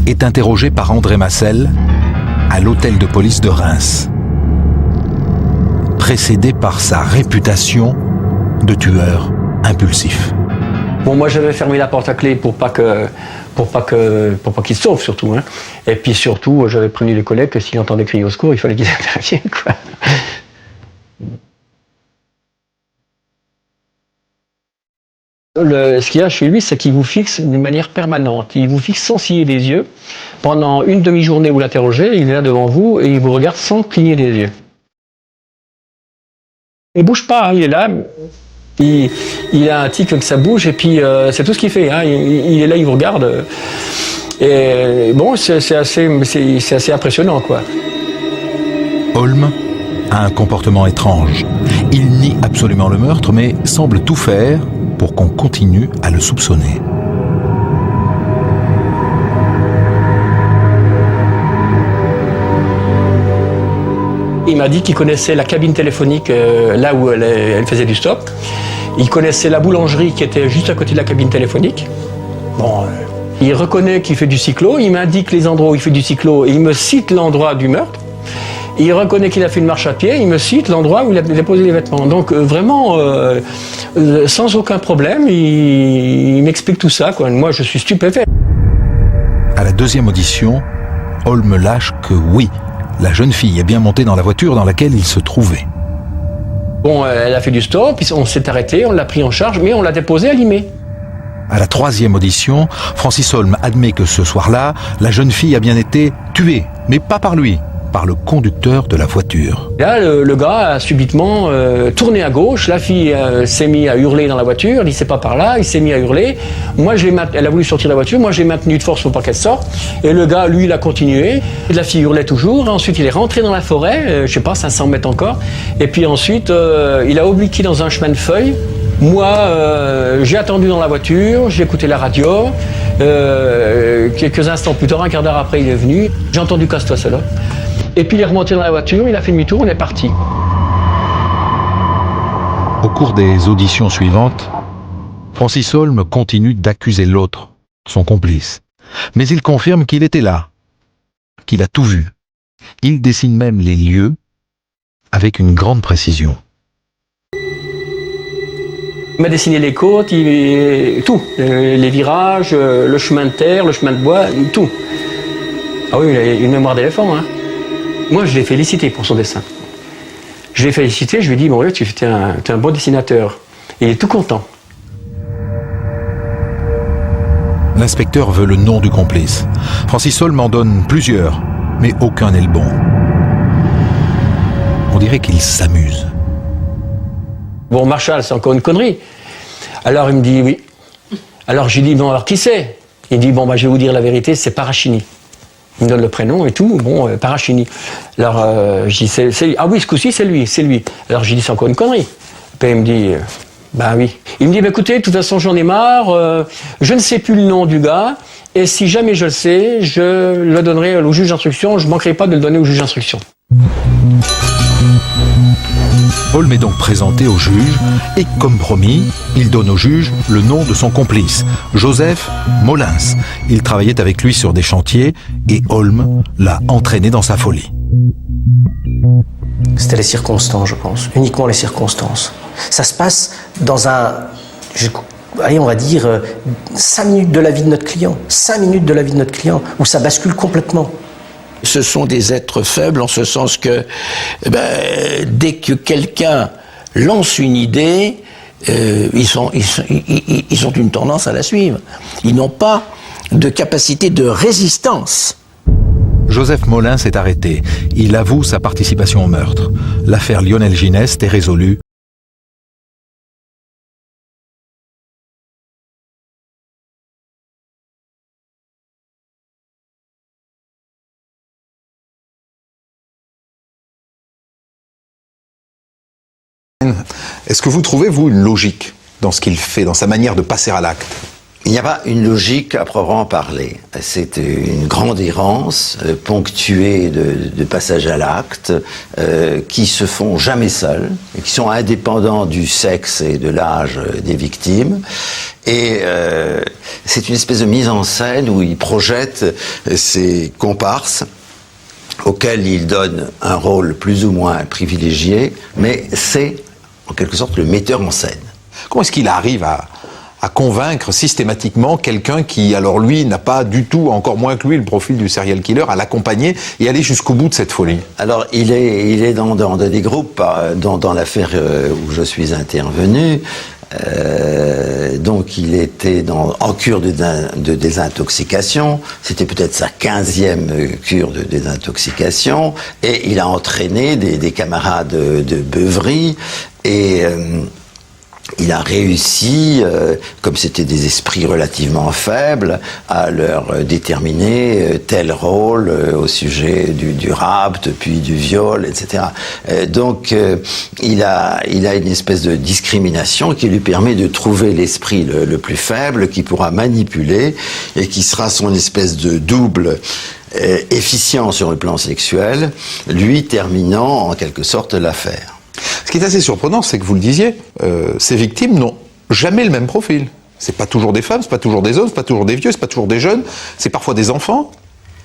est interrogé par André Massel à l'hôtel de police de Reims, précédé par sa réputation de tueur impulsif. Bon, moi j'avais fermé la porte à clé pour pas qu'il se sauve surtout, hein. Et puis surtout, j'avais prévenu les collègues que s'ils entendaient crier au secours, il fallait qu'ils interviennent, quoi. Ce qu'il y a chez lui, c'est qu'il vous fixe d'une manière permanente. Il vous fixe sans cligner des yeux. Pendant une demi-journée, vous l'interrogez, il est là devant vous et il vous regarde sans cligner des yeux. Il bouge pas, hein, il est là. Il a un tic que ça bouge et puis c'est tout ce qu'il fait. Hein. Il est là, il vous regarde. Et bon, c'est assez impressionnant, quoi. Holm a un comportement étrange. Il nie absolument le meurtre, mais semble tout faire pour qu'on continue à le soupçonner. Il m'a dit qu'il connaissait la cabine téléphonique là où elle faisait du stop. Il connaissait la boulangerie qui était juste à côté de la cabine téléphonique. Bon, il reconnaît qu'il fait du cyclo, il m'indique les endroits où il fait du cyclo et il me cite l'endroit du meurtre. Il reconnaît qu'il a fait une marche à pied, il me cite l'endroit où il a déposé les vêtements. Donc vraiment, sans aucun problème, il m'explique tout ça, quoi. Moi, je suis stupéfait. À la deuxième audition, Holm lâche que oui, la jeune fille est bien montée dans la voiture dans laquelle il se trouvait. Bon, elle a fait du stop, on s'est arrêté, on l'a pris en charge, mais on l'a déposée à Limay. À la troisième audition, Francis Holm admet que ce soir-là, la jeune fille a bien été tuée, mais pas par lui, par le conducteur de la voiture. Là, le gars a subitement tourné à gauche, la fille s'est mise à hurler dans la voiture, il dit c'est pas par là, il s'est mis à hurler. Moi, elle a voulu sortir de la voiture, moi j'ai maintenu de force pour pas qu'elle sorte. Et le gars, lui, il a continué. Et la fille hurlait toujours. Ensuite, il est rentré dans la forêt, je sais pas, 500 mètres encore. Et puis ensuite, il a obliqué dans un chemin de feuilles. Moi, j'ai attendu dans la voiture, j'ai écouté la radio. Quelques instants plus tard, un quart d'heure après, il est venu. J'ai entendu casse-toi cela. Et puis il est remonté dans la voiture, il a fait demi-tour, on est parti. Au cours des auditions suivantes, Francis Holm continue d'accuser l'autre, son complice. Mais il confirme qu'il était là, qu'il a tout vu. Il dessine même les lieux avec une grande précision. Il m'a dessiné les côtes, tout. Les virages, le chemin de terre, le chemin de bois, tout. Ah oui, il a une mémoire d'éléphant. Hein. Moi, je l'ai félicité pour son dessin. Je l'ai félicité, je lui ai dit, bon, tu es un bon dessinateur. Il est tout content. L'inspecteur veut le nom du complice. Francis Holm en donne plusieurs, mais aucun n'est le bon. On dirait qu'il s'amuse. Bon, Marshall, c'est encore une connerie. Alors il me dit oui. Alors j'ai dit, bon, alors qui c'est? Il dit, bon, je vais vous dire la vérité, c'est Parachini. Il me donne le prénom et tout, bon, Parachini. Alors je dis, c'est lui. Ah oui, ce coup-ci, c'est lui. Alors j'ai dit, c'est encore une connerie. Puis il me dit, oui. Il me dit, écoutez, de toute façon, j'en ai marre, je ne sais plus le nom du gars, et si jamais je le sais, je le donnerai au juge d'instruction, je ne manquerai pas de le donner au juge d'instruction. Holm est donc présenté au juge et, comme promis, il donne au juge le nom de son complice, Joseph Molins. Il travaillait avec lui sur des chantiers et Holm l'a entraîné dans sa folie. C'était les circonstances, je pense, uniquement les circonstances. Ça se passe dans on va dire 5 minutes de la vie de notre client. 5 minutes de la vie de notre client, où ça bascule complètement. Ce sont des êtres faibles en ce sens que dès que quelqu'un lance une idée, ils ont une tendance à la suivre. Ils n'ont pas de capacité de résistance. Joseph Molins est arrêté. Il avoue sa participation au meurtre. L'affaire Lionel Gineste est résolue. Est-ce que vous trouvez, vous, une logique dans ce qu'il fait, dans sa manière de passer à l'acte? Il n'y a pas une logique à proprement parler. C'est une grande errance, ponctuée de passages à l'acte, qui se font jamais seuls, et qui sont indépendants du sexe et de l'âge des victimes. Et c'est une espèce de mise en scène où il projette ses comparses, auxquels il donne un rôle plus ou moins privilégié, mais c'est en quelque sorte le metteur en scène. Comment est-ce qu'il arrive à convaincre systématiquement quelqu'un qui, alors lui, n'a pas du tout, encore moins que lui, le profil du serial killer, à l'accompagner et aller jusqu'au bout de cette folie? Alors, il est dans des groupes, dans l'affaire où je suis intervenu. Donc il était en cure de désintoxication, c'était peut-être sa 15e cure de désintoxication, et il a entraîné des camarades de beuverie, et il a réussi, comme c'était des esprits relativement faibles, à leur déterminer tel rôle au sujet du rapt, puis du viol, etc. Donc il a une espèce de discrimination qui lui permet de trouver l'esprit le plus faible, qui pourra manipuler, et qui sera son espèce de double efficient sur le plan sexuel, lui terminant en quelque sorte l'affaire. Ce qui est assez surprenant, c'est que vous le disiez, ces victimes n'ont jamais le même profil. C'est pas toujours des femmes, c'est pas toujours des hommes, c'est pas toujours des vieux, c'est pas toujours des jeunes, c'est parfois des enfants.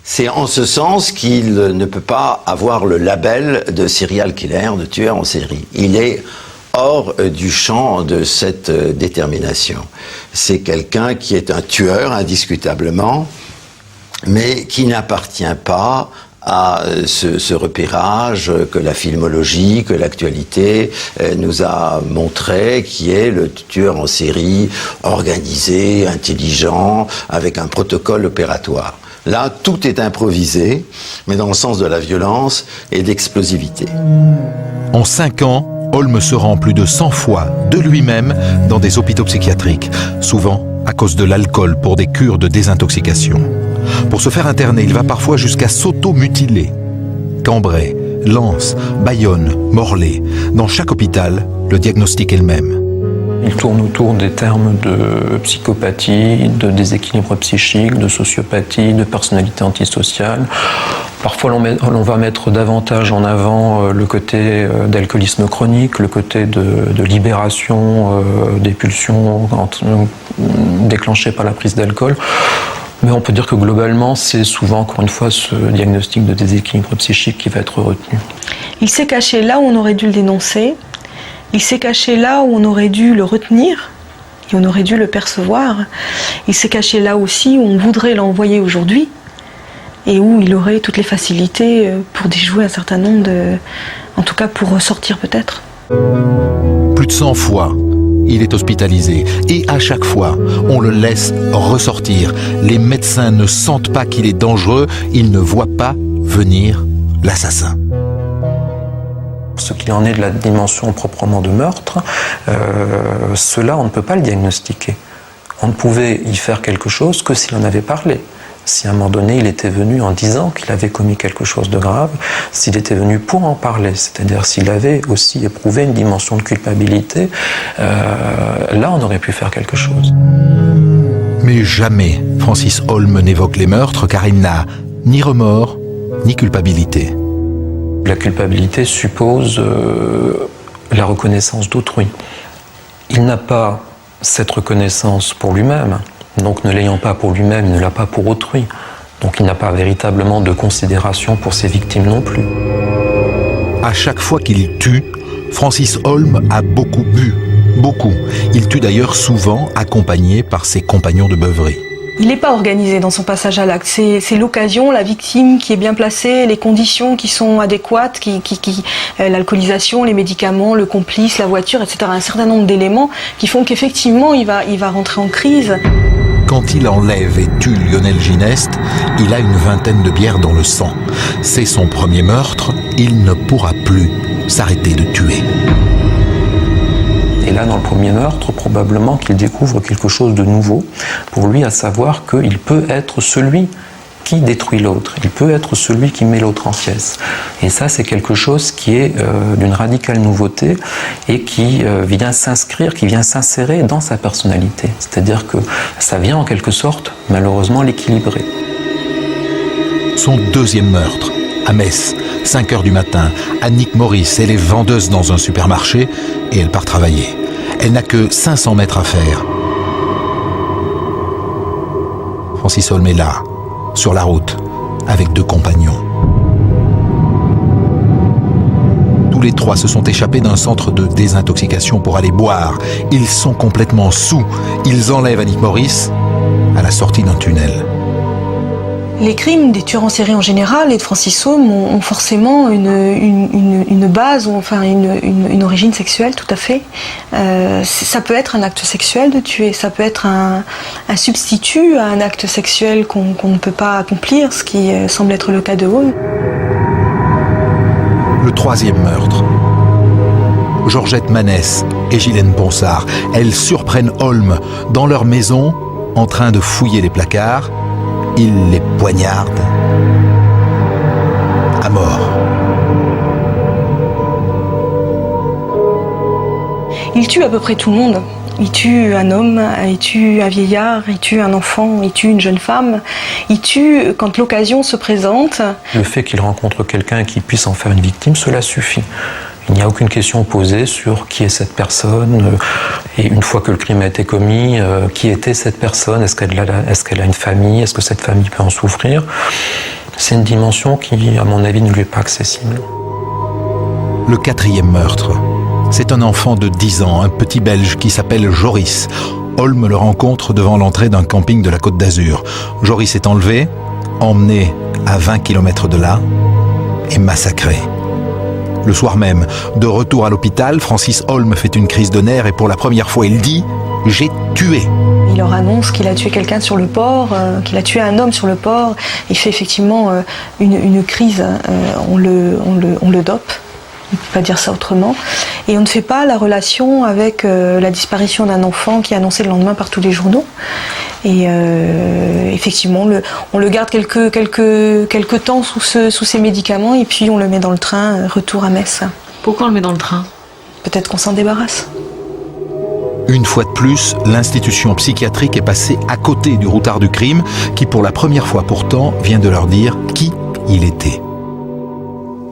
C'est en ce sens qu'il ne peut pas avoir le label de serial killer, de tueur en série. Il est hors du champ de cette détermination. C'est quelqu'un qui est un tueur, indiscutablement, mais qui n'appartient pas à ce repérage que la filmologie, que l'actualité nous a montré, qui est le tueur en série, organisé, intelligent, avec un protocole opératoire. Là, tout est improvisé, mais dans le sens de la violence et d'explosivité. En 5 ans, Holm se rend plus de 100 fois de lui-même dans des hôpitaux psychiatriques, souvent à cause de l'alcool pour des cures de désintoxication. Pour se faire interner, il va parfois jusqu'à s'auto-mutiler. Cambrai, Lens, Bayonne, Morlaix. Dans chaque hôpital, le diagnostic est le même. Il tourne autour des termes de psychopathie, de déséquilibre psychique, de sociopathie, de personnalité antisociale. Parfois, on va mettre davantage en avant le côté d'alcoolisme chronique, le côté de libération des pulsions déclenchées par la prise d'alcool. Mais on peut dire que globalement, c'est souvent, encore une fois, ce diagnostic de déséquilibre psychique qui va être retenu. Il s'est caché là où on aurait dû le dénoncer. Il s'est caché là où on aurait dû le retenir. Et on aurait dû le percevoir. Il s'est caché là aussi où on voudrait l'envoyer aujourd'hui. Et où il aurait toutes les facilités pour déjouer un certain nombre de... En tout cas, pour ressortir peut-être. Plus de 100 fois, il est hospitalisé. Et à chaque fois, on le laisse ressortir. Les médecins ne sentent pas qu'il est dangereux. Ils ne voient pas venir l'assassin. Ce qu'il en est de la dimension proprement de meurtre, cela, on ne peut pas le diagnostiquer. On ne pouvait y faire quelque chose que s'il en avait parlé. Si à un moment donné, il était venu en disant qu'il avait commis quelque chose de grave, s'il était venu pour en parler, c'est-à-dire s'il avait aussi éprouvé une dimension de culpabilité, là, on aurait pu faire quelque chose. Mais jamais Francis Holm n'évoque les meurtres, car il n'a ni remords, ni culpabilité. La culpabilité suppose la reconnaissance d'autrui. Il n'a pas cette reconnaissance pour lui-même. Donc ne l'ayant pas pour lui-même, il ne l'a pas pour autrui. Donc il n'a pas véritablement de considération pour ses victimes non plus. À chaque fois qu'il tue, Francis Holm a beaucoup bu. Beaucoup. Il tue d'ailleurs souvent accompagné par ses compagnons de beuverie. Il n'est pas organisé dans son passage à l'acte. C'est l'occasion, la victime qui est bien placée, les conditions qui sont adéquates, l'alcoolisation, les médicaments, le complice, la voiture, etc. Un certain nombre d'éléments qui font qu'effectivement il va rentrer en crise. Quand il enlève et tue Lionel Gineste, il a une vingtaine de bières dans le sang. C'est son premier meurtre, il ne pourra plus s'arrêter de tuer. Et là, dans le premier meurtre, probablement qu'il découvre quelque chose de nouveau pour lui, à savoir qu'il peut être celui qui détruit l'autre. Il peut être celui qui met l'autre en pièces. Et ça, c'est quelque chose qui est d'une radicale nouveauté et qui vient s'inscrire, qui vient s'insérer dans sa personnalité. C'est-à-dire que ça vient en quelque sorte, malheureusement, l'équilibrer. Son deuxième meurtre, à Metz, 5h du matin, Annick Maurice, elle est vendeuse dans un supermarché et elle part travailler. Elle n'a que 500 mètres à faire. Francis Holm est là, sur la route, avec 2 compagnons. Tous les 3 se sont échappés d'un centre de désintoxication pour aller boire. Ils sont complètement saols. Ils enlèvent Annick Maurice à la sortie d'un tunnel. Les crimes des tueurs en série en général et de Francis Holm ont forcément une base, ou enfin une origine sexuelle, tout à fait. Ça peut être un acte sexuel de tuer, ça peut être un substitut à un acte sexuel qu'on ne peut pas accomplir, ce qui semble être le cas de Holm. Le 3e meurtre. Georgette Manès et Ghislaine Ponsard, elles surprennent Holm dans leur maison en train de fouiller les placards. Il les poignarde à mort. Il tue à peu près tout le monde. Il tue un homme, il tue un vieillard, il tue un enfant, il tue une jeune femme. Il tue quand l'occasion se présente. Le fait qu'il rencontre quelqu'un qui puisse en faire une victime, cela suffit. Il n'y a aucune question posée sur qui est cette personne, et une fois que le crime a été commis, qui était cette personne, est-ce qu'elle a une famille, est-ce que cette famille peut en souffrir. C'est une dimension qui, à mon avis, ne lui est pas accessible. Le 4e meurtre, c'est un enfant de 10 ans, un petit Belge qui s'appelle Joris. Holm le rencontre devant l'entrée d'un camping de la Côte d'Azur. Joris est enlevé, emmené à 20 km de là et massacré. Le soir même, de retour à l'hôpital, Francis Holm fait une crise de nerfs et pour la première fois, il dit « J'ai tué ». Il leur annonce qu'il a tué quelqu'un sur le port, qu'il a tué un homme sur le port. Il fait effectivement une crise, on le dope. On ne peut pas dire ça autrement. Et on ne fait pas la relation avec la disparition d'un enfant qui est annoncé le lendemain par tous les journaux. Et effectivement, on le garde quelques temps sous ses médicaments et puis on le met dans le train, retour à Metz. Pourquoi on le met dans le train? Peut-être qu'on s'en débarrasse. Une fois de plus, l'institution psychiatrique est passée à côté du routard du crime, qui pour la première fois pourtant vient de leur dire qui il était.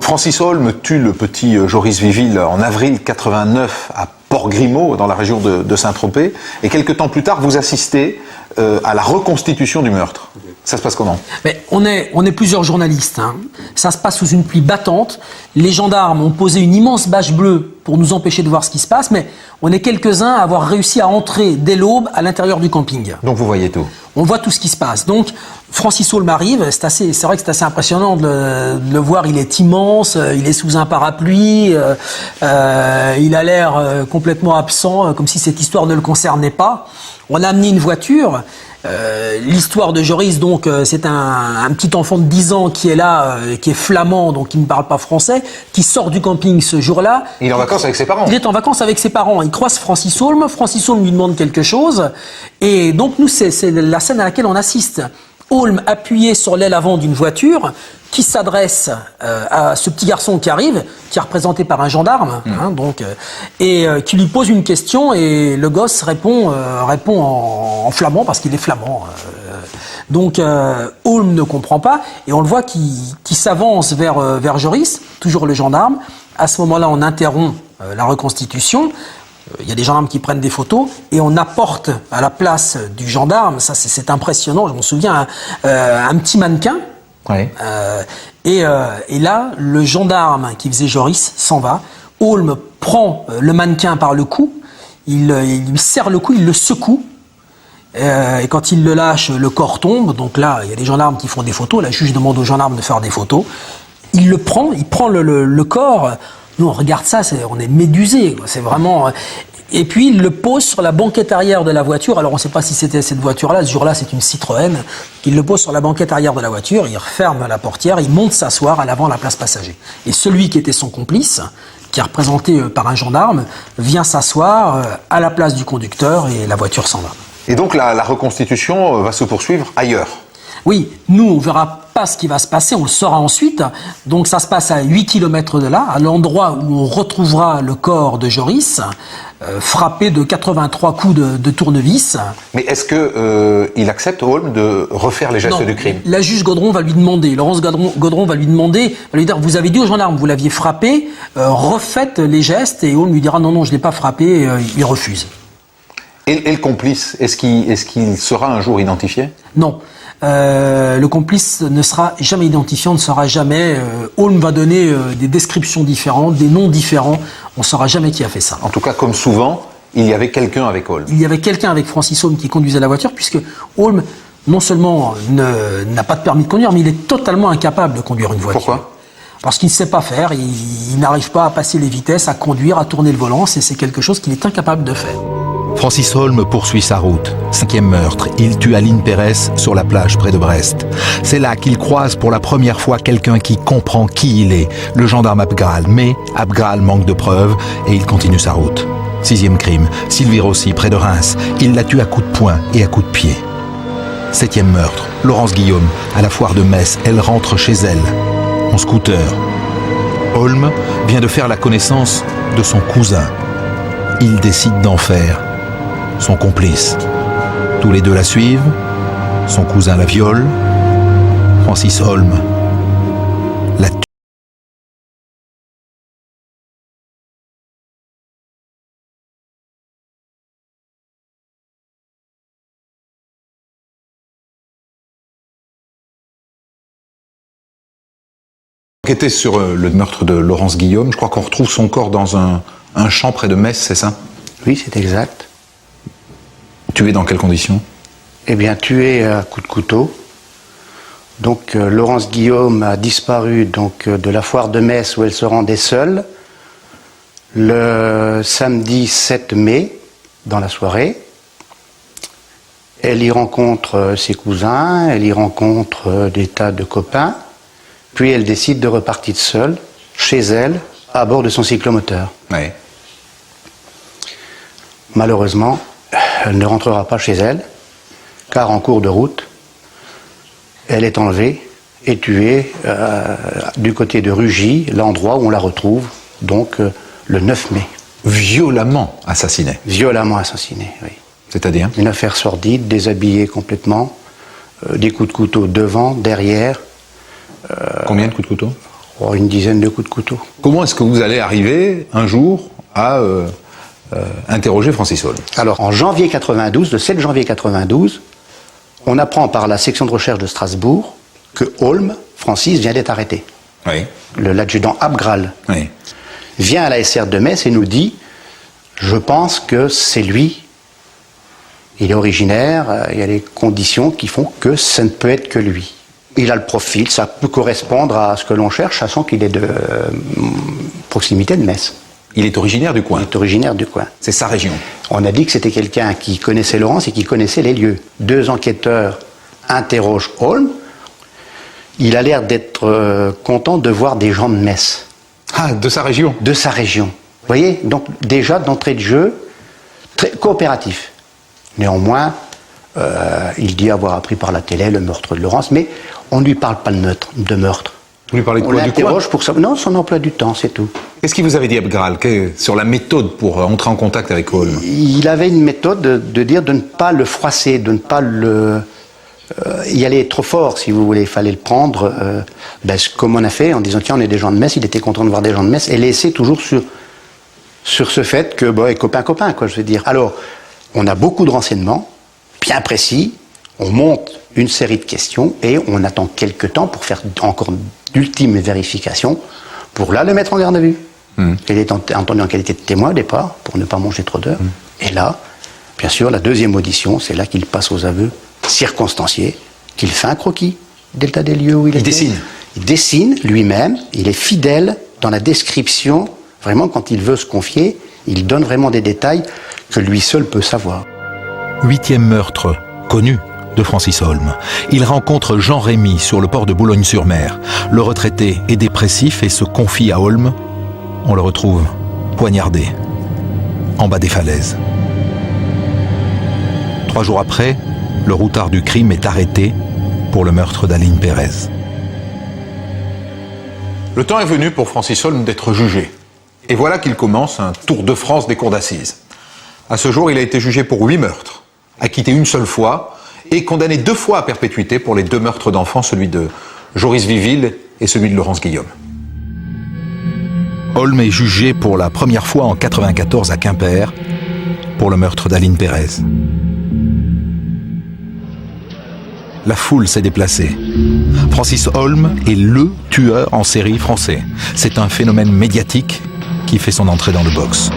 Francis Holm tue le petit Joris Viville en avril 89 à Port-Grimaud, dans la région de Saint-Tropez. Et quelques temps plus tard, vous assistez à la reconstitution du meurtre. Ça se passe comment? Mais on est plusieurs journalistes. Hein. Ça se passe sous une pluie battante. Les gendarmes ont posé une immense bâche bleue pour nous empêcher de voir ce qui se passe, mais on est quelques-uns à avoir réussi à entrer dès l'aube à l'intérieur du camping. Donc vous voyez tout? On voit tout ce qui se passe. Donc Francis Holm arrive, c'est vrai que c'est assez impressionnant de le voir, il est immense, il est sous un parapluie, il a l'air complètement absent, comme si cette histoire ne le concernait pas. On a amené une voiture. L'histoire de Joris, donc, c'est un petit enfant de 10 ans qui est là, qui est flamand, donc qui ne parle pas français, qui sort du camping ce jour-là. Il est en vacances avec ses parents. Il est en vacances avec ses parents. Il croise Francis Holm. Francis Holm lui demande quelque chose. Et donc, nous, c'est la scène à laquelle on assiste. Holm appuyé sur l'aile avant d'une voiture qui s'adresse à ce petit garçon qui arrive, qui est représenté par un gendarme, hein, donc, et qui lui pose une question, et le gosse répond en flamand parce qu'il est flamand. Donc Holm ne comprend pas, et on le voit qui s'avance vers Joris, toujours le gendarme. À ce moment-là, on interrompt la reconstitution. Il y a des gendarmes qui prennent des photos et on apporte à la place du gendarme, ça c'est impressionnant, je m'en souviens, un petit mannequin. Ouais. Et là, le gendarme qui faisait Joris s'en va. Holm prend le mannequin par le cou, il lui serre le cou, il le secoue. Et quand il le lâche, le corps tombe. Donc là, il y a des gendarmes qui font des photos. La juge demande aux gendarmes de faire des photos. Il prend le corps. Nous, on regarde ça, on est médusés. C'est vraiment. Et puis, il le pose sur la banquette arrière de la voiture. Alors, on ne sait pas si c'était cette voiture-là. Ce jour-là, c'est une Citroën. Il le pose sur la banquette arrière de la voiture. Il referme la portière. Il monte s'asseoir à l'avant de la place passager. Et celui qui était son complice, qui est représenté par un gendarme, vient s'asseoir à la place du conducteur et la voiture s'en va. Et donc, la reconstitution va se poursuivre ailleurs? Oui, nous, on verra pas ce qui va se passer, on le saura ensuite. Donc ça se passe à 8 km de là, à l'endroit où on retrouvera le corps de Joris, frappé de 83 coups de tournevis. Mais est-ce que il accepte, Holm, de refaire les gestes du crime? La juge Gaudron va lui demander, Laurence Gaudron va lui demander, va lui dire, vous avez dit aux gendarmes, vous l'aviez frappé, refaites les gestes, et Holm lui dira, non, je ne l'ai pas frappé, il refuse. Et le complice, est-ce qu'il sera un jour identifié? Non. Le complice ne sera jamais identifié, on ne saura jamais. Holm va donner des descriptions différentes, des noms différents. On ne saura jamais qui a fait ça. En tout cas, comme souvent, il y avait quelqu'un avec Holm. Il y avait quelqu'un avec Francis Holm qui conduisait la voiture, puisque Holm, non seulement n'a pas de permis de conduire, mais il est totalement incapable de conduire une voiture. Pourquoi? Parce qu'il ne sait pas faire, il n'arrive pas à passer les vitesses, à conduire, à tourner le volant, c'est quelque chose qu'il est incapable de faire. Francis Holm poursuit sa route. 5e meurtre, il tue Aline Pérez sur la plage près de Brest. C'est là qu'il croise pour la première fois quelqu'un qui comprend qui il est, le gendarme Abgral. Mais Abgral manque de preuves et il continue sa route. 6e crime, Sylvie Rossi près de Reims. Il la tue à coups de poing et à coups de pied. 7e meurtre, Laurence Guillaume, à la foire de Metz. Elle rentre chez elle, en scooter. Holm vient de faire la connaissance de son cousin. Il décide d'en faire son complice. Tous les deux la suivent, son cousin la viole, Francis Holm la tue. Enquêter sur le meurtre de Laurence Guillaume, je crois qu'on retrouve son corps dans un champ près de Metz, c'est ça? Oui, c'est exact. Tué dans quelles conditions? Eh bien, tué à coups de couteau. Donc, Laurence Guillaume a disparu de la foire de Metz où elle se rendait seule le samedi 7 mai, dans la soirée. Elle y rencontre ses cousins, elle y rencontre des tas de copains. Puis elle décide de repartir seule, chez elle, à bord de son cyclomoteur. Oui. Malheureusement, elle ne rentrera pas chez elle, car en cours de route, elle est enlevée et tuée du côté de Rugy, l'endroit où on la retrouve, donc le 9 mai. violemment assassiné. Violemment assassiné, oui. C'est-à-dire? Une affaire sordide, déshabillé complètement, des coups de couteau devant, derrière. Combien de coups de couteau? Une dizaine de coups de couteau. Comment est-ce que vous allez arriver un jour à interroger Francis Holm? Alors, en janvier 92, le 7 janvier 92, on apprend par la section de recherche de Strasbourg que Holm, Francis, vient d'être arrêté. Oui. L'adjudant Abgral vient à la SR de Metz et nous dit « Je pense que c'est lui, il est originaire, il y a les conditions qui font que ça ne peut être que lui. » Il a le profil, ça peut correspondre à ce que l'on cherche, sachant qu'il est de proximité de Metz. Il est originaire du coin? Il est originaire du coin. C'est sa région. On a dit que c'était quelqu'un qui connaissait Laurence et qui connaissait les lieux. 2 enquêteurs interrogent Holm. Il a l'air d'être content de voir des gens de Metz. Ah, de sa région? De sa région. Vous voyez, donc déjà d'entrée de jeu, très coopératif. Néanmoins, il dit avoir appris par la télé le meurtre de Laurence, mais on ne lui parle pas de meurtre. Vous lui parlez de quoi? On l'interroge pour ça. Non, son emploi du temps, c'est tout. Qu'est-ce qu'il vous avait dit, Abgral, sur la méthode pour entrer en contact avec Holm? Il avait une méthode de dire de ne pas le froisser, de ne pas le... y aller trop fort, si vous voulez. Il fallait le prendre, comme on a fait, en disant tiens, on est des gens de Metz. Il était content de voir des gens de Metz et laisser toujours sur ce fait que, copain, quoi, je veux dire. Alors, on a beaucoup de renseignements, bien précis. On monte une série de questions et on attend quelques temps pour faire encore d'ultimes vérifications pour là le mettre en garde à vue. Il est entendu en qualité de témoin au départ pour ne pas manger trop d'heures. Et là, bien sûr, la deuxième audition, c'est là qu'il passe aux aveux circonstanciés, qu'il fait un croquis de l'état des lieux où il était. Dessine. Il dessine lui-même, il est fidèle dans la description. Vraiment, quand il veut se confier, il donne vraiment des détails que lui seul peut savoir. 8e meurtre connu de Francis Holm. Il rencontre Jean Rémy sur le port de Boulogne-sur-Mer. Le retraité est dépressif et se confie à Holm. On le retrouve poignardé en bas des falaises. 3 jours après, le routard du crime est arrêté pour le meurtre d'Aline Pérez. Le temps est venu pour Francis Holm d'être jugé. Et voilà qu'il commence un tour de France des cours d'assises. À ce jour, il a été jugé pour 8 meurtres, acquitté une seule fois et condamné 2 fois à perpétuité pour les 2 meurtres d'enfants, celui de Joris Viville et celui de Laurence Guillaume. Holm est jugé pour la première fois en 1994 à Quimper pour le meurtre d'Aline Pérez. La foule s'est déplacée. Francis Holm est le tueur en série français. C'est un phénomène médiatique qui fait son entrée dans le box.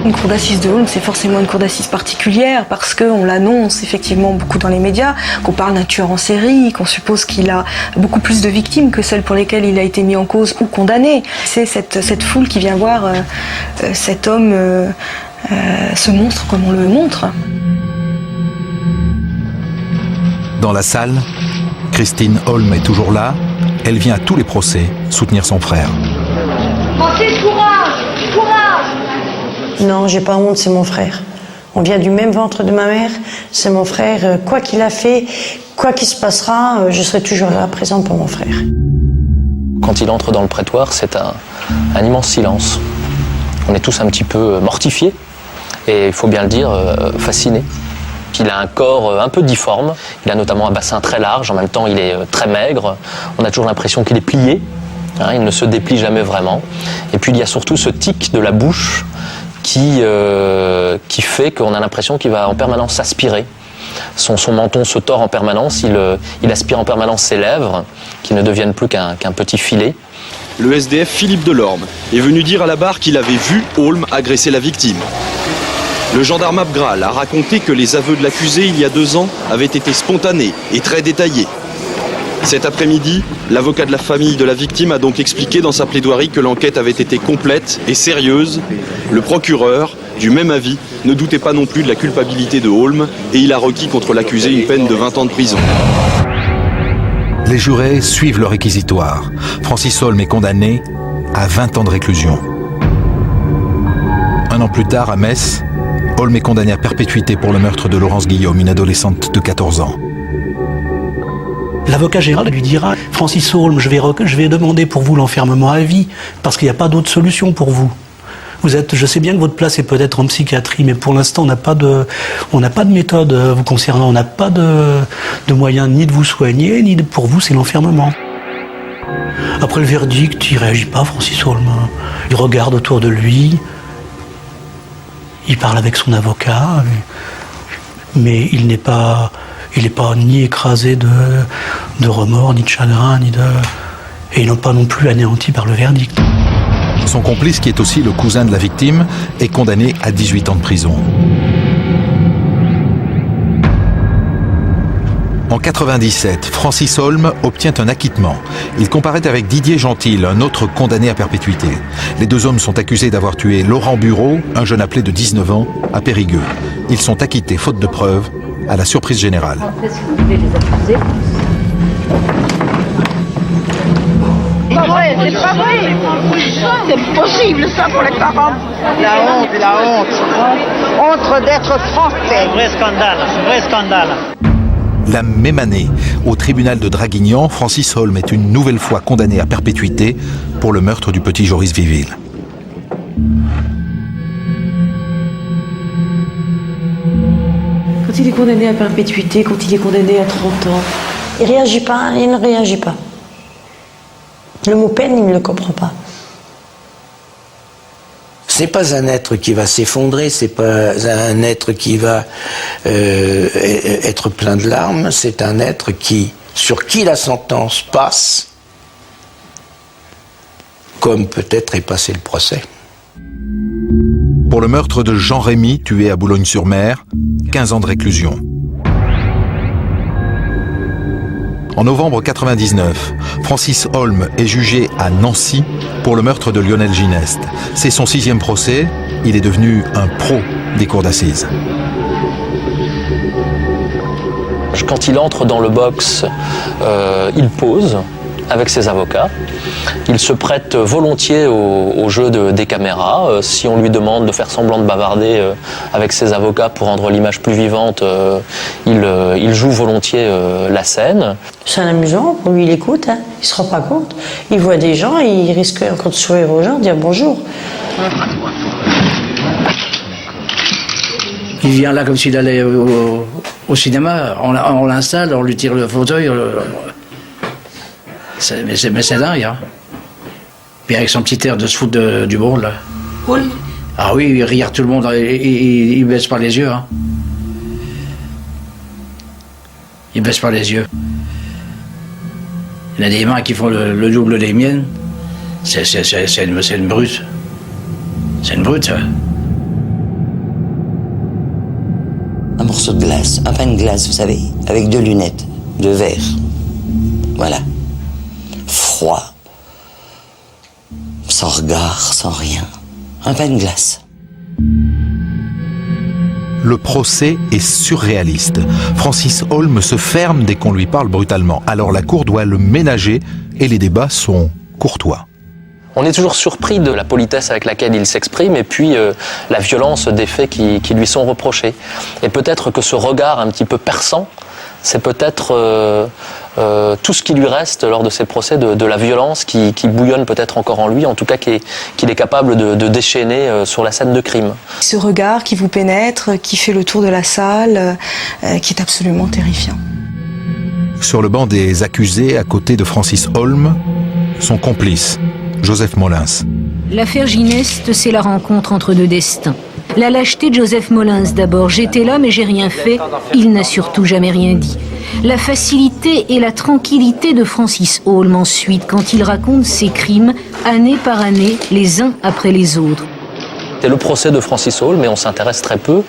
Une cour d'assises de Holm, c'est forcément une cour d'assises particulière parce qu'on l'annonce effectivement beaucoup dans les médias, qu'on parle d'un tueur en série, qu'on suppose qu'il a beaucoup plus de victimes que celles pour lesquelles il a été mis en cause ou condamné. C'est cette foule qui vient voir cet homme, ce monstre comme on le montre. Dans la salle, Christine Holm est toujours là. Elle vient à tous les procès soutenir son frère. Francis, courage! Courage! Non, j'ai pas honte, c'est mon frère. On vient du même ventre de ma mère, c'est mon frère. Quoi qu'il a fait, quoi qu'il se passera, je serai toujours là présent pour mon frère. Quand il entre dans le prétoire, c'est un immense silence. On est tous un petit peu mortifiés et, il faut bien le dire, fascinés. Il a un corps un peu difforme, il a notamment un bassin très large, en même temps il est très maigre, on a toujours l'impression qu'il est plié, hein, il ne se déplie jamais vraiment. Et puis il y a surtout ce tic de la bouche qui fait qu'on a l'impression qu'il va en permanence s'aspirer. Son menton se tord en permanence, il aspire en permanence ses lèvres, qui ne deviennent plus qu'un petit filet. Le SDF Philippe Delorme est venu dire à la barre qu'il avait vu Holm agresser la victime. Le gendarme Abgral a raconté que les aveux de l'accusé il y a 2 ans avaient été spontanés et très détaillés. Cet après-midi, l'avocat de la famille de la victime a donc expliqué dans sa plaidoirie que l'enquête avait été complète et sérieuse. Le procureur, du même avis, ne doutait pas non plus de la culpabilité de Holm et il a requis contre l'accusé une peine de 20 ans de prison. Les jurés suivent le réquisitoire. Francis Holm est condamné à 20 ans de réclusion. 1 an plus tard, à Metz, Holm est condamné à perpétuité pour le meurtre de Laurence Guillaume, une adolescente de 14 ans. L'avocat général lui dira « Francis Holm, je vais demander pour vous l'enfermement à vie, parce qu'il n'y a pas d'autre solution pour vous. Je sais bien que votre place est peut-être en psychiatrie, mais pour l'instant, on n'a pas de méthode vous concernant, on n'a pas de moyens ni de vous soigner, ni pour vous, c'est l'enfermement. » Après le verdict, il ne réagit pas, Francis Holm. Il regarde autour de lui, il parle avec son avocat, mais il n'est pas ni écrasé de remords, ni de chagrin, et il n'est pas non plus anéanti par le verdict. Son complice, qui est aussi le cousin de la victime, est condamné à 18 ans de prison. En 1997, Francis Holm obtient un acquittement. Il comparaît avec Didier Gentil, un autre condamné à perpétuité. Les deux hommes sont accusés d'avoir tué Laurent Bureau, un jeune appelé de 19 ans, à Périgueux. Ils sont acquittés, faute de preuves, à la surprise générale. C'est pas vrai, c'est pas vrai. C'est possible ça pour les parents. La honte. Honte d'être français. Vrai scandale. La même année, au tribunal de Draguignan, Francis Holm est une nouvelle fois condamné à perpétuité pour le meurtre du petit Joris Viville. Quand il est condamné à perpétuité, quand il est condamné à 30 ans, il réagit pas, il ne réagit pas. Le mot peine, il ne le comprend pas. C'est pas un être qui va s'effondrer, c'est pas un être qui va être plein de larmes, c'est un être sur qui la sentence passe, comme peut-être est passé le procès. Pour le meurtre de Jean Rémy, tué à Boulogne-sur-Mer, 15 ans de réclusion. En novembre 1999, Francis Holm est jugé à Nancy pour le meurtre de Lionel Gineste. C'est son 6e procès, il est devenu un pro des cours d'assises. Quand il entre dans le box, il pose avec ses avocats. Il se prête volontiers au jeu des caméras. Si on lui demande de faire semblant de bavarder avec ses avocats pour rendre l'image plus vivante, il joue volontiers la scène. C'est amusant, pour lui il écoute, hein. Il se rend pas compte. Il voit des gens, il risque encore de sourire aux gens, de dire bonjour. Il vient là comme s'il allait au cinéma, on l'installe, on lui tire le fauteuil. Mais c'est dingue, hein. Puis avec son petit air de se foutre du monde, là. Oui. Ah oui, il regarde tout le monde, il baisse pas les yeux, hein. Il baisse pas les yeux. Il a des mains qui font le double des miennes. C'est une brute. C'est une brute, ça. Un morceau de glace, un pain de glace, vous savez, avec 2 lunettes, de verre. Voilà. Froid, sans regard, sans rien. Un pain de glace. Le procès est surréaliste. Francis Holm se ferme dès qu'on lui parle brutalement. Alors la cour doit le ménager et les débats sont courtois. On est toujours surpris de la politesse avec laquelle il s'exprime et puis la violence des faits qui lui sont reprochés. Et peut-être que ce regard un petit peu perçant, c'est peut-être tout ce qui lui reste lors de ces procès, de la violence qui bouillonne peut-être encore en lui, en tout cas qu'il est capable de déchaîner sur la scène de crime. Ce regard qui vous pénètre, qui fait le tour de la salle, qui est absolument terrifiant. Sur le banc des accusés, à côté de Francis Holm, son complice, Joseph Molins. L'affaire Gineste, c'est la rencontre entre 2 destins. La lâcheté de Joseph Molins d'abord. J'étais là mais j'ai rien fait. Il n'a surtout jamais rien dit. La facilité et la tranquillité de Francis Holm ensuite quand il raconte ses crimes année par année, les uns après les autres. C'est le procès de Francis Holm, mais on s'intéresse très peu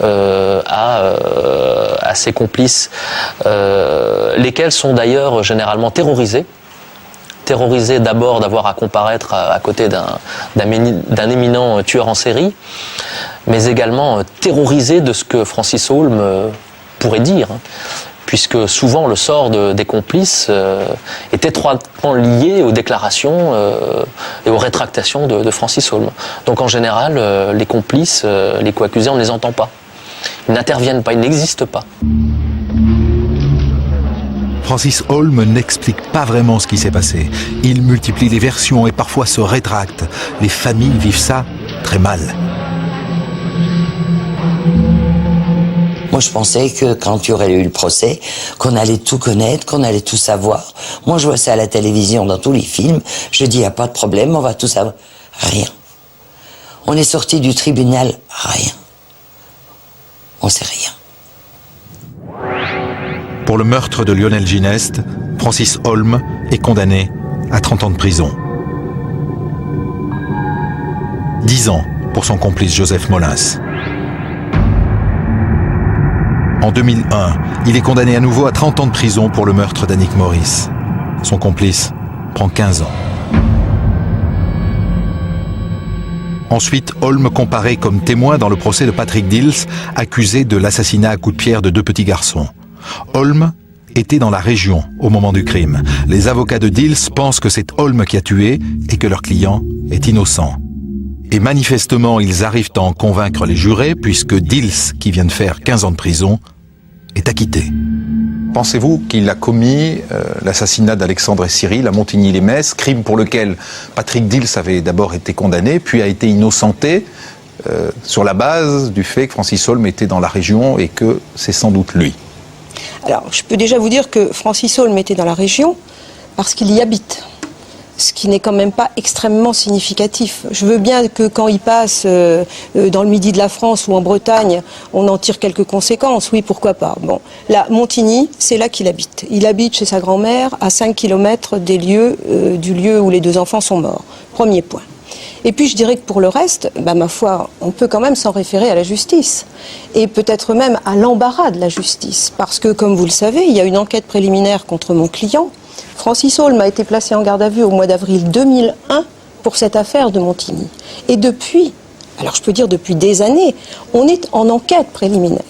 à ses complices, lesquels sont d'ailleurs généralement terrorisés d'abord d'avoir à comparaître à côté d'un éminent tueur en série, mais également terrorisés de ce que Francis Holm pourrait dire, puisque souvent le sort des complices est étroitement lié aux déclarations et aux rétractations de Francis Holm. Donc en général, les complices, les co-accusés, on ne les entend pas. Ils n'interviennent pas, ils n'existent pas. Francis Holm n'explique pas vraiment ce qui s'est passé. Il multiplie les versions et parfois se rétracte. Les familles vivent ça très mal. Moi, je pensais que quand il y aurait eu le procès, qu'on allait tout connaître, qu'on allait tout savoir. Moi, je vois ça à la télévision, dans tous les films. Je dis, il n'y a pas de problème, on va tout savoir. Rien. On est sorti du tribunal, rien. On sait rien. Pour le meurtre de Lionel Gineste, Francis Holm est condamné à 30 ans de prison. 10 ans pour son complice Joseph Molins. En 2001, il est condamné à nouveau à 30 ans de prison pour le meurtre d'Annick Maurice. Son complice prend 15 ans. Ensuite, Holm comparaît comme témoin dans le procès de Patrick Dils, accusé de l'assassinat à coups de pierre de 2 petits garçons. Holm était dans la région au moment du crime. Les avocats de Dils pensent que c'est Holm qui a tué et que leur client est innocent. Et manifestement, ils arrivent à en convaincre les jurés puisque Dils, qui vient de faire 15 ans de prison, est acquitté. Pensez-vous qu'il a commis l'assassinat d'Alexandre et Cyril à Montigny-les-Metz, crime pour lequel Patrick Dils avait d'abord été condamné, puis a été innocenté sur la base du fait que Francis Holm était dans la région et que c'est sans doute lui? Alors, je peux déjà vous dire que Francis Holm était dans la région parce qu'il y habite. Ce qui n'est quand même pas extrêmement significatif. Je veux bien que quand il passe dans le midi de la France ou en Bretagne, on en tire quelques conséquences. Oui, pourquoi pas. Bon, là, Montigny, c'est là qu'il habite. Il habite chez sa grand-mère à 5 km du lieu où les 2 enfants sont morts. Premier point. Et puis je dirais que pour le reste, ma foi, on peut quand même s'en référer à la justice. Et peut-être même à l'embarras de la justice. Parce que, comme vous le savez, il y a une enquête préliminaire contre mon client. Francis Holm a été placé en garde à vue au mois d'avril 2001 pour cette affaire de Montigny. Et depuis, alors je peux dire depuis des années, on est en enquête préliminaire.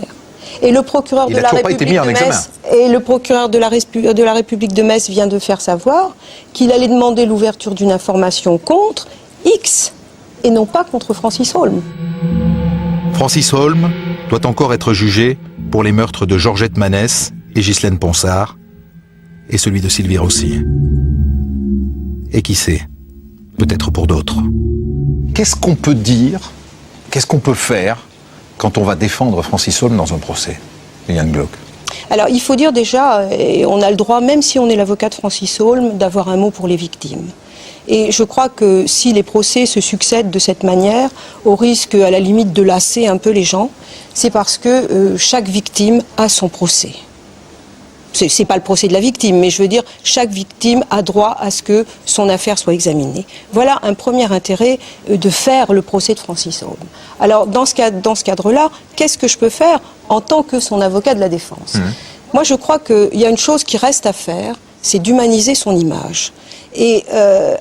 Et le procureur de la République de Metz, et le procureur de la République de Metz vient de faire savoir qu'il allait demander l'ouverture d'une information contre X et non pas contre Francis Holm. Francis Holm doit encore être jugé pour les meurtres de Georgette Manès et Ghislaine Ponsard, et celui de Sylvie Rossi. Et qui sait, peut-être pour d'autres. Qu'est-ce qu'on peut dire, qu'est-ce qu'on peut faire quand on va défendre Francis Holm dans un procès, Liliane Glauque? Alors, il faut dire déjà, et on a le droit, même si on est l'avocat de Francis Holm, d'avoir un mot pour les victimes. Et je crois que si les procès se succèdent de cette manière, au risque à la limite de lasser un peu les gens, c'est parce que chaque victime a son procès. C'est pas le procès de la victime, mais je veux dire, chaque victime a droit à ce que son affaire soit examinée. Voilà un premier intérêt de faire le procès de Francis Holm. Alors, dans ce cadre-là, qu'est-ce que je peux faire en tant que son avocat de la défense? Moi, je crois qu'il y a une chose qui reste à faire, c'est d'humaniser son image. Et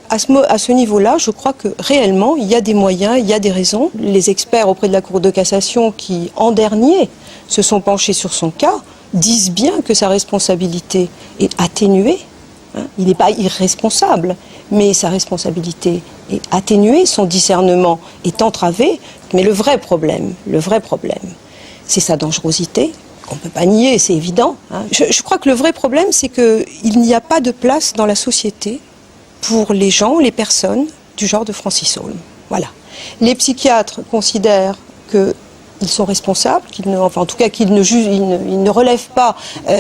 à ce niveau-là, je crois que réellement, il y a des moyens, il y a des raisons. Les experts auprès de la Cour de cassation qui, en dernier, se sont penchés sur son cas, disent bien que sa responsabilité est atténuée. Il n'est pas irresponsable, mais sa responsabilité est atténuée, son discernement est entravé. Mais le vrai problème, c'est sa dangerosité, qu'on ne peut pas nier, c'est évident. Je crois que le vrai problème, c'est qu'il n'y a pas de place dans la société pour les gens, les personnes du genre de Francis Holm. Voilà. Les psychiatres considèrent qu'ils sont responsables, en tout cas qu'ils ne relèvent pas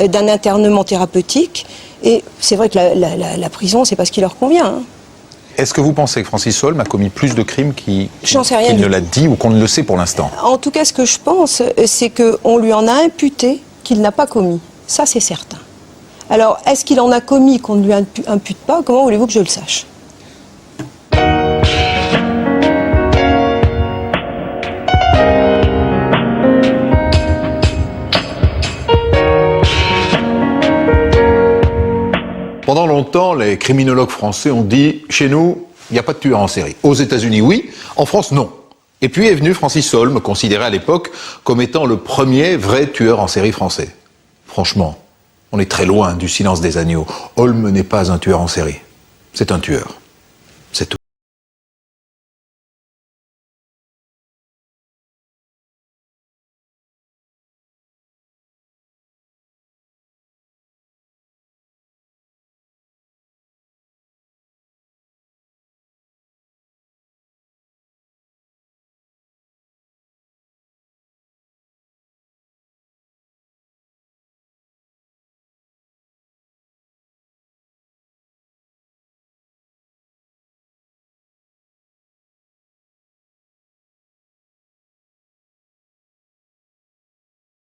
d'un internement thérapeutique. Et c'est vrai que la prison, c'est pas ce qui leur convient. Est-ce que vous pensez que Francis Holm a commis plus de crimes qu'il ne l'a dit ou qu'on ne le sait pour l'instant? En tout cas, ce que je pense, c'est qu'on lui en a imputé qu'il n'a pas commis. Ça, c'est certain. Alors, est-ce qu'il en a commis qu'on ne lui impute pas? Comment voulez-vous que je le sache? Pendant longtemps, les criminologues français ont dit « Chez nous, il n'y a pas de tueur en série ». Aux États-Unis, oui. En France, non. Et puis est venu Francis Holm, considéré à l'époque comme étant le premier vrai tueur en série français. Franchement, on est très loin du silence des agneaux. Holm n'est pas un tueur en série. C'est un tueur.